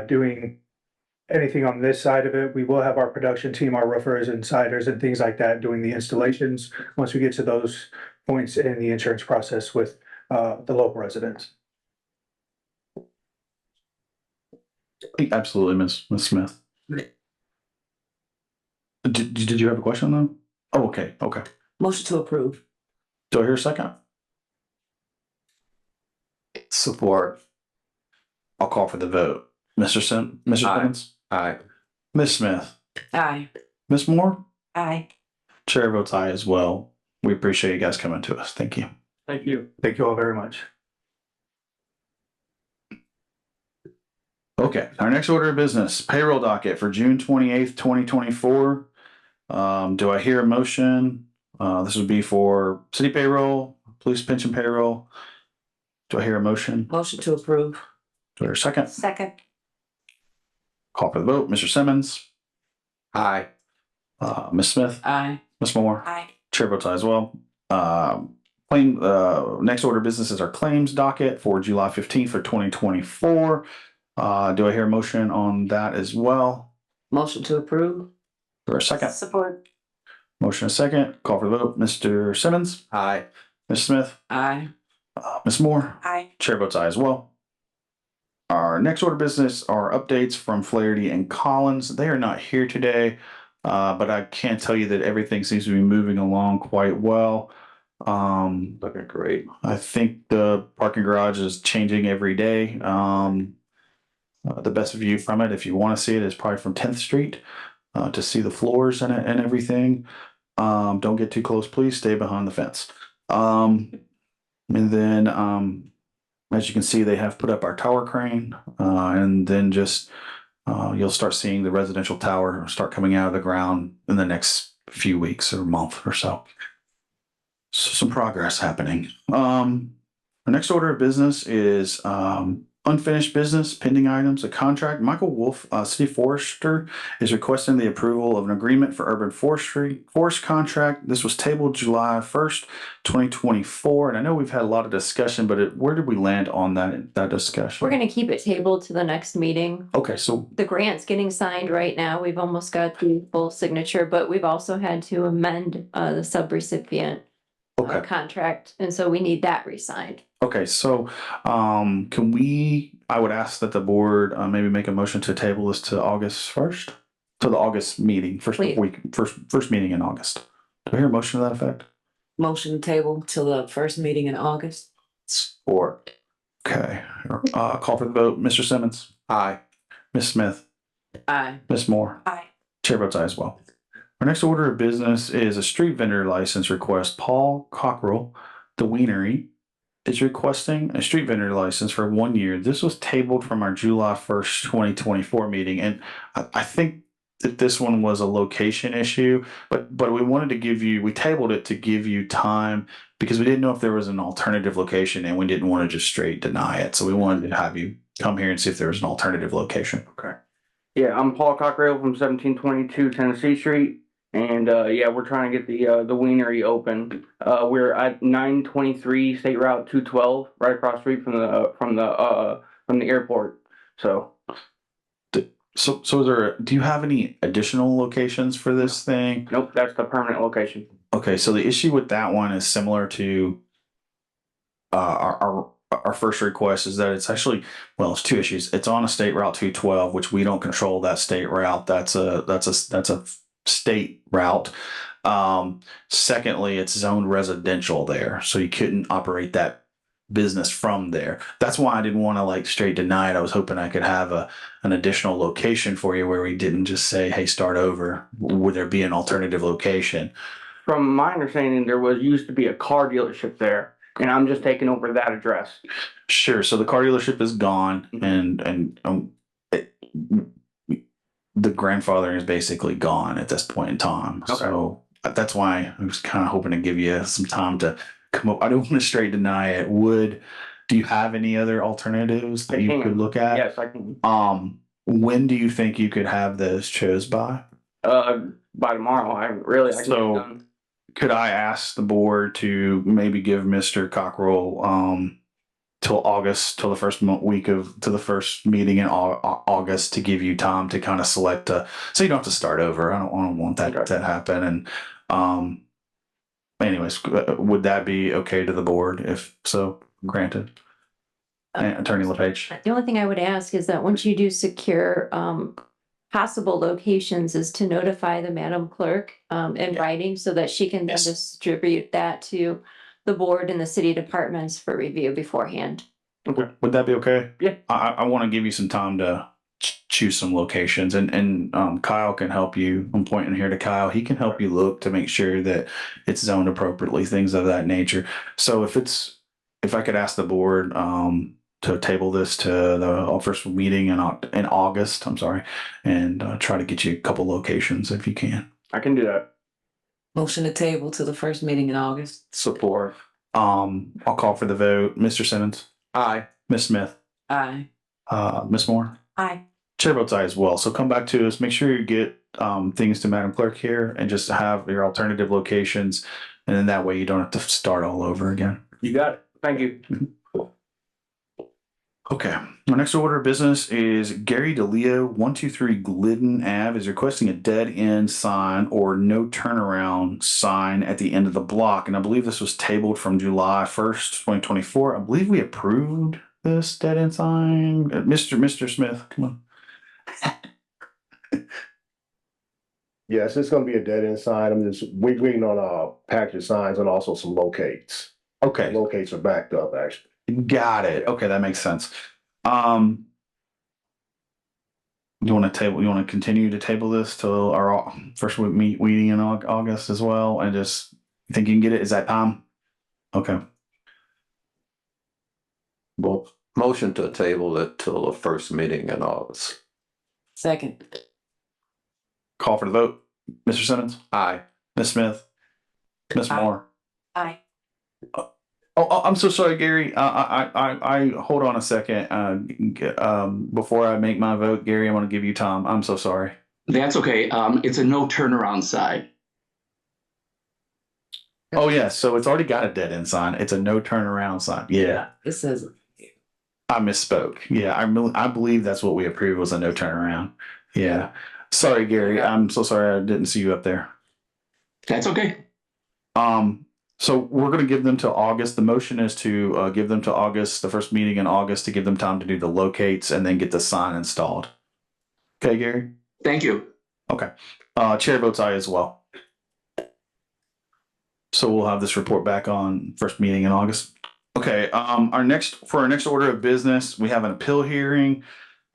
doing anything on this side of it. We will have our production team, our roofers and siders and things like that doing the installations once we get to those points in the insurance process with the local residents. Absolutely, Ms. Smith. Did you have a question though? Oh, okay. Motion to approve. Do I hear a second? Support. I'll call for the vote. Mr. Simmons? Aye. Ms. Smith? Aye. Ms. Moore? Aye. Chair votes aye as well. We appreciate you guys coming to us. Thank you. Thank you. Thank you all very much. Okay, our next order of business, payroll docket for June 28th, 2024. Do I hear a motion? This would be for city payroll, police pension payroll. Do I hear a motion? Motion to approve. Do I hear a second? Second. Call for the vote. Mr. Simmons? Aye. Ms. Smith, Aye. Ms. Moore, Aye. chair votes aye as well. Next order of business is our claims docket for July 15th for 2024. Do I hear a motion on that as well? Motion to approve. For a second? Support. Motion a second. Call for the vote. Mr. Simmons? Aye. Ms. Smith? Aye. Ms. Moore? Aye. Chair votes aye as well. Our next order of business are updates from Flaherty and Collins. They are not here today, but I can tell you that everything seems to be moving along quite well. Looking great. I think the parking garage is changing every day. The best view from it, if you want to see it, is probably from 10th Street to see the floors and everything. Don't get too close, please. Stay behind the fence. And then, as you can see, they have put up our tower crane, and then just you'll start seeing the residential tower start coming out of the ground in the next few weeks or month or so. So some progress happening. Our next order of business is unfinished business, pending items, a contract. Michael Wolf, City Forester, is requesting the approval of an agreement for urban forest contract. This was tabled July 1st, 2024. And I know we've had a lot of discussion, but where did we land on that discussion? We're gonna keep it tabled to the next meeting. Okay, so The grant's getting signed right now. We've almost got the full signature, but we've also had to amend the subrecipient contract, and so we need that re-signed. okay, so can we? I would ask that the board maybe make a motion to table this to August 1st, to the August meeting, first meeting in August. Do I hear a motion to that effect? Motion to table till the first meeting in August. Support. Okay, call for the vote. Mr. Simmons. Aye. Ms. Smith. Aye. Ms. Moore. Aye. Chair votes aye as well. Our next order of business is a street vendor license request. Paul Cockrell, the Wienery, is requesting a street vendor license for 1 year. This was tabled from our July 1st, 2024 meeting. And I think that this one was a location issue, but we wanted to we tabled it to give you time because we didn't know if there was an alternative location and we didn't want to just straight deny it. So we wanted to have you come here and see if there was an alternative location. Okay. Yeah, I'm Paul Cockrell from 1722 Tennessee Street. And yeah, we're trying to get the Wienery open. We're at 923 State Route 212, right across the street from the airport. So do you have any additional locations for this thing? Nope, that's the permanent location. Okay, so the issue with that one is similar to our first request is that it's actually, well, it's two issues. It's on a State Route 212, which we don't control that state route. That's a state route. Secondly, it's zoned residential there, so you couldn't operate that business from there. That's why I didn't want to straight deny it. I was hoping I could have an additional location for you where we didn't just say, hey, start over. Would there be an alternative location? From my understanding, there used to be a car dealership there, and I'm just taking over that address. Sure. So the car dealership is gone, and the grandfather is basically gone at this point in time. Okay. So that's why I was kind of hoping to give you some time to come up. I don't want to straight deny it. Do you have any other alternatives that you could look at? Yes, I can. When do you think you could have this chose by? By tomorrow. I can get it done. Could I ask the board to maybe give Mr. Cockrell till the first week to the first meeting in August to give you time to kind of select so you don't have to start over. I don't want that to happen. And anyways, would that be okay to the board? If so, granted. Attorney LePage. The only thing I would ask is that once you do secure possible locations is to notify the Madam Clerk in writing so that she can then distribute that to the board and the city departments for review beforehand. Okay. Would that be okay? Yeah. I want to give you some time to choose some locations, and Kyle can help you. I'm pointing here to Kyle. He can help you look to make sure that it's zoned appropriately, things of that nature. So if I could ask the board to table this to the first meeting in August, and try to get you a couple locations if you can. I can do that. Motion to table to the first meeting in August. Support. I'll call for the vote. Mr. Simmons. Aye. Ms. Smith. Aye. Ms. Moore. Aye. Chair votes aye as well. So come back to us. Make sure you get things to Madam Clerk here and just have your alternative locations. And then that way you don't have to start all over again. You got it. Thank you. Okay. Our next order of business is Gary DeLeo, 123 Glidden Ave, is requesting a dead end sign or no turnaround sign at the end of the block. And I believe this was tabled from July 1st, 2024. I believe we approved this dead end sign. Mr. Smith, come on. Yes, it's gonna be a dead end sign. I'm just waiting on package of signs and also some locates. Okay. Locates are backed up, actually. Got it. Okay, that makes sense. You want to continue to table this till our first week meeting in August as well, and just think you can get it? Is that time? Okay. Well, motion to table it till the first meeting in August. Second. Call for the vote. Mr. Simmons? Aye. Ms. Smith? Ms. Moore? Aye. Oh, I'm so sorry, Gary. I hold on a second. Before I make my vote, Gary, I want to give you time. I'm so sorry. That's okay. It's a no turnaround sign. Oh yeah, so it's already got a dead end sign. It's a no turnaround sign. Yeah, It says, I misspoke. Yeah, I believe that's what we approved was a no turnaround. Yeah. Sorry, Gary. I'm so sorry I didn't see you up there. That's okay. So we're going to give them to August. The motion is to give them to August, the first meeting in August, to give them time to do the locates and then get the sign installed. Okay, Gary? Thank you. Okay. Chair votes aye as well. So we'll have this report back on first meeting in August. Okay. Our next order of business, we have an appeal hearing.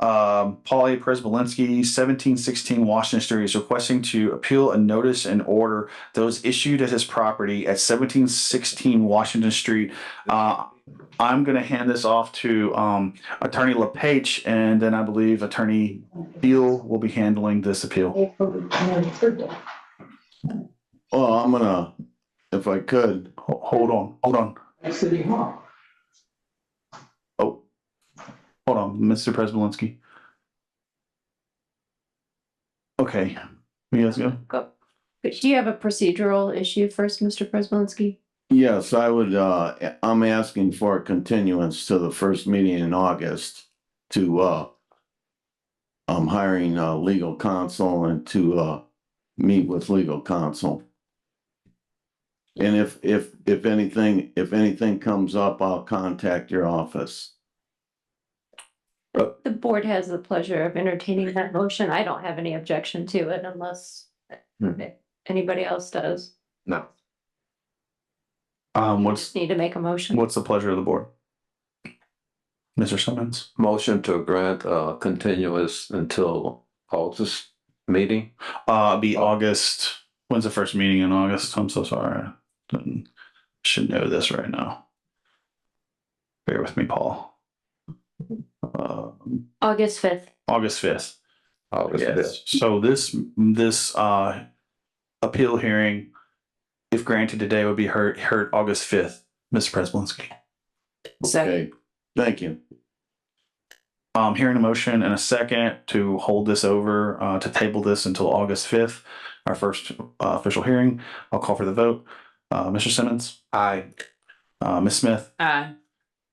Paul A. Presbolinski, 1716 Washington Street, is requesting to appeal a notice and order that was issued at his property at 1716 Washington Street. I'm going to hand this off to Attorney LePage, and then I believe Attorney Beal will be handling this appeal. Well, I'm gonna, if I could. Hold on. City Hall. Oh, hold on, Mr. Presbolinski. Okay, you guys go. Go. Do you have a procedural issue first, Mr. Prespolinski? Yes, I would, I'm asking for a continuance to the first meeting in August to, I'm hiring legal counsel and to, meet with legal counsel. And if anything comes up, I'll contact your office. The board has the pleasure of entertaining that motion. I don't have any objection to it unless anybody else does. No. What's Need to make a motion. What's the pleasure of the board? Mr. Simmons? Motion to grant continuous until August meeting. Be August. When's the first meeting in August? I'm so sorry. Should know this right now. Bear with me, Paul. August 5th. August 5th. August Yes. So this appeal hearing, if granted today, would be heard August 5th, Mr. Prespolinski. Okay, thank you. Hearing a motion and a second to hold this over, to table this until August 5th, our first official hearing. I'll call for the vote. Mr. Simmons? Aye. Ms. Smith? aye.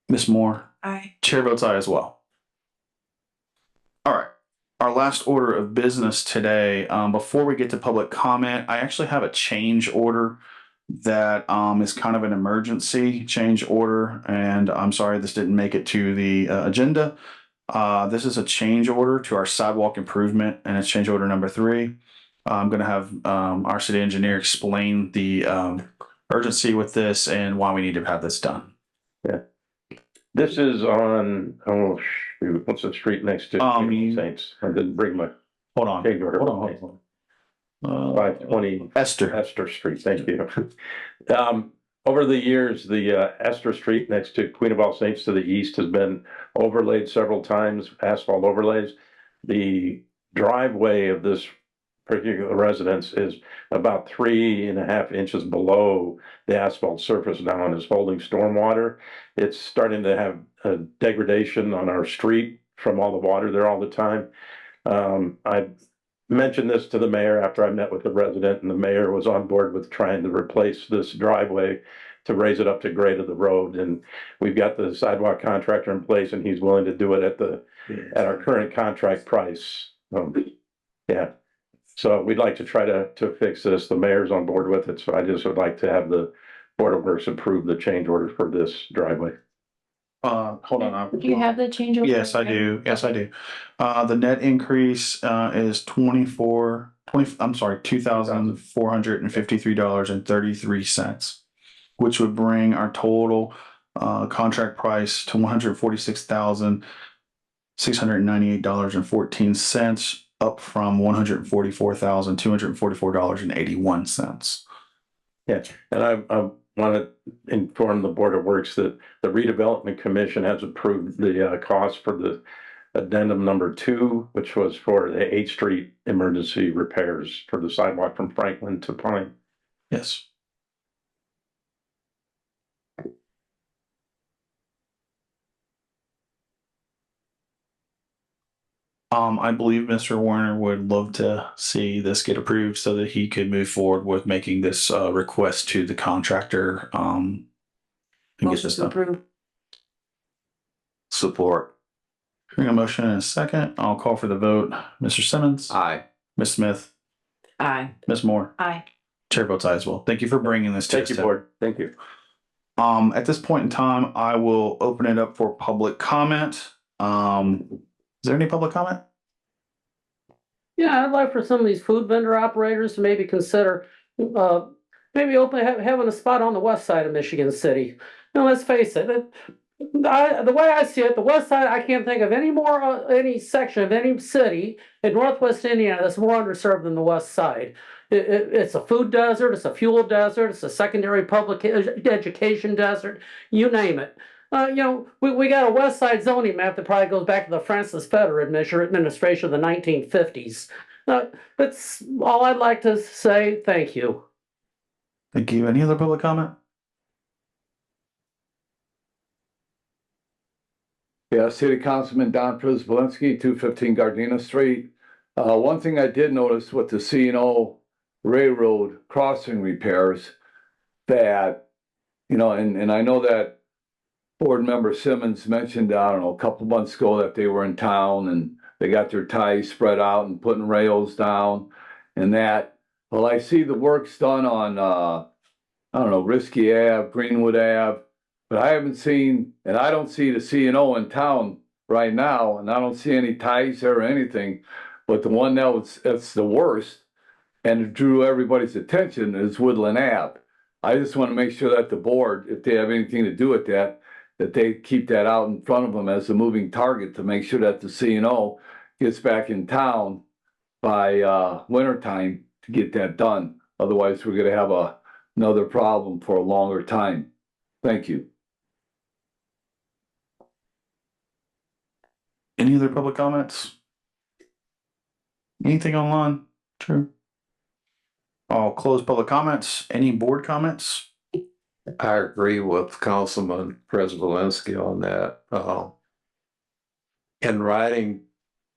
Ms. Moore? Aye. Chair votes aye as well. All right. Our last order of business today, before we get to public comment, I actually have a change order that is kind of an emergency change order. And I'm sorry this didn't make it to the agenda. This is a change order to our sidewalk improvement, and it's change order number 3. I'm going to have our city engineer explain the urgency with this and why we need to have this done. Yeah. This is on, oh, shoot, what's the street next to Saints? I didn't bring my. Hold on. Change order. Hold on. 520 Esther Street. Thank you. Over the years, the Esther Street next to Queen of All Saints to the east has been overlaid several times, asphalt overlays. The driveway of this particular residence is about 3.5 inches below the asphalt surface now and is holding stormwater. It's starting to have a degradation on our street from all the water there all the time. I mentioned this to the mayor after I met with the resident, and the mayor was on board with trying to replace this driveway to raise it up to grade of the road. And we've got the sidewalk contractor in place, and he's willing to do it at our current contract price. Yeah. So we'd like to try to fix this. The mayor's on board with it, so I just would like to have the Board of Works approve the change order for this driveway. Hold on. Do you have the change order? Yes, I do. Yes, I do. The net increase is $2,453.33, which would bring our total contract price to $146,698.14, up from $144,244.81. Yeah, and I want to inform the Board of Works that the Redevelopment Commission has approved the cost for the addendum number 2, which was for the 8th Street emergency repairs for the sidewalk from Franklin to Pine. Yes. I believe Mr. Warner would love to see this get approved so that he could move forward with making this request to the contractor. And get Motion this to done. approve. Support. Hearing a motion in a second, I'll call for the vote. Mr. Simmons. Aye. Ms. Smith. Aye. Ms. Moore. Aye. Chair votes aye as well. Thank you for bringing this to us. Thank you, Board. Thank you. At this point in time, I will open it up for public comment. Is there any public comment? Yeah, I'd like for some of these food vendor operators to maybe consider, maybe having a spot on the west side of Michigan City. Now, let's face it, the way I see it, the west side, I can't think of any section of any city in Northwest Indiana that's more underserved than the west side. It's a food desert, it's a fuel desert, it's a secondary public education desert, you name it. We got a west side zoning map that probably goes back to the Francis Feder administration of the 1950s. That's all I'd like to say. Thank you. Thank you. Any other public comment? Yeah, City Councilman Don Przybylski, 215 Gardena Street. One thing I did notice with the C&O Railroad crossing repairs that, and I know that Board Member Simmons mentioned, I don't know, a couple months ago that they were in town and they got their ties spread out and putting rails down and that. Well, I see the work's done on, I don't know, Risky Ave, Greenwood Ave, but I haven't seen, and I don't see the C&O in town right now, and I don't see any ties there or anything. But the one that's the worst and it drew everybody's attention is Woodland Ave. I just want to make sure that the board, if they have anything to do with that they keep that out in front of them as a moving target to make sure that the C&O gets back in town by winter time to get that done. Otherwise, we're going to have another problem for a longer time. Thank you. Any other public comments? Anything online? True. I'll close public comments. Any board comments? I agree with Councilman Przybylski on that. In riding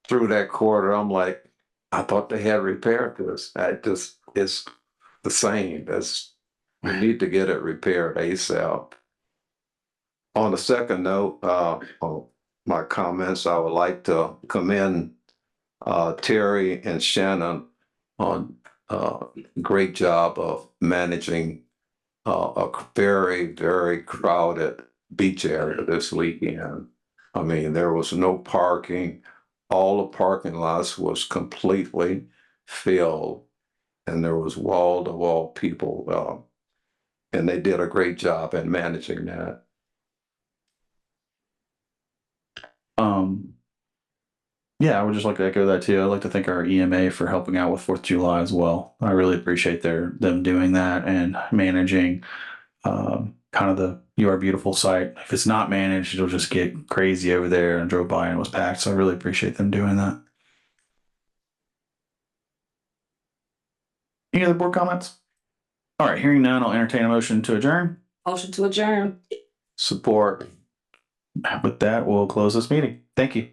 through that corridor, I'm like, I thought they had repaired this. It's the same as we need to get it repaired ASAP. On the second note, my comments, I would like to commend Terry and Shannon on great job of managing a very, very crowded beach area this weekend. I mean, there was no parking. All the parking lots was completely filled and there was wall-to-wall people. And they did a great job in managing that. Yeah, I would just like to echo that too. I'd like to thank our EMA for helping out with 4th of July as well. I really appreciate them doing that and managing kind of the You Are Beautiful site. If it's not managed, it'll just get crazy over there, and drove by and it was packed. So I really appreciate them doing that. Any other board comments? All right, hearing none, I'll entertain a motion to adjourn. Motion to adjourn. Support. With that, we'll close this meeting. Thank you.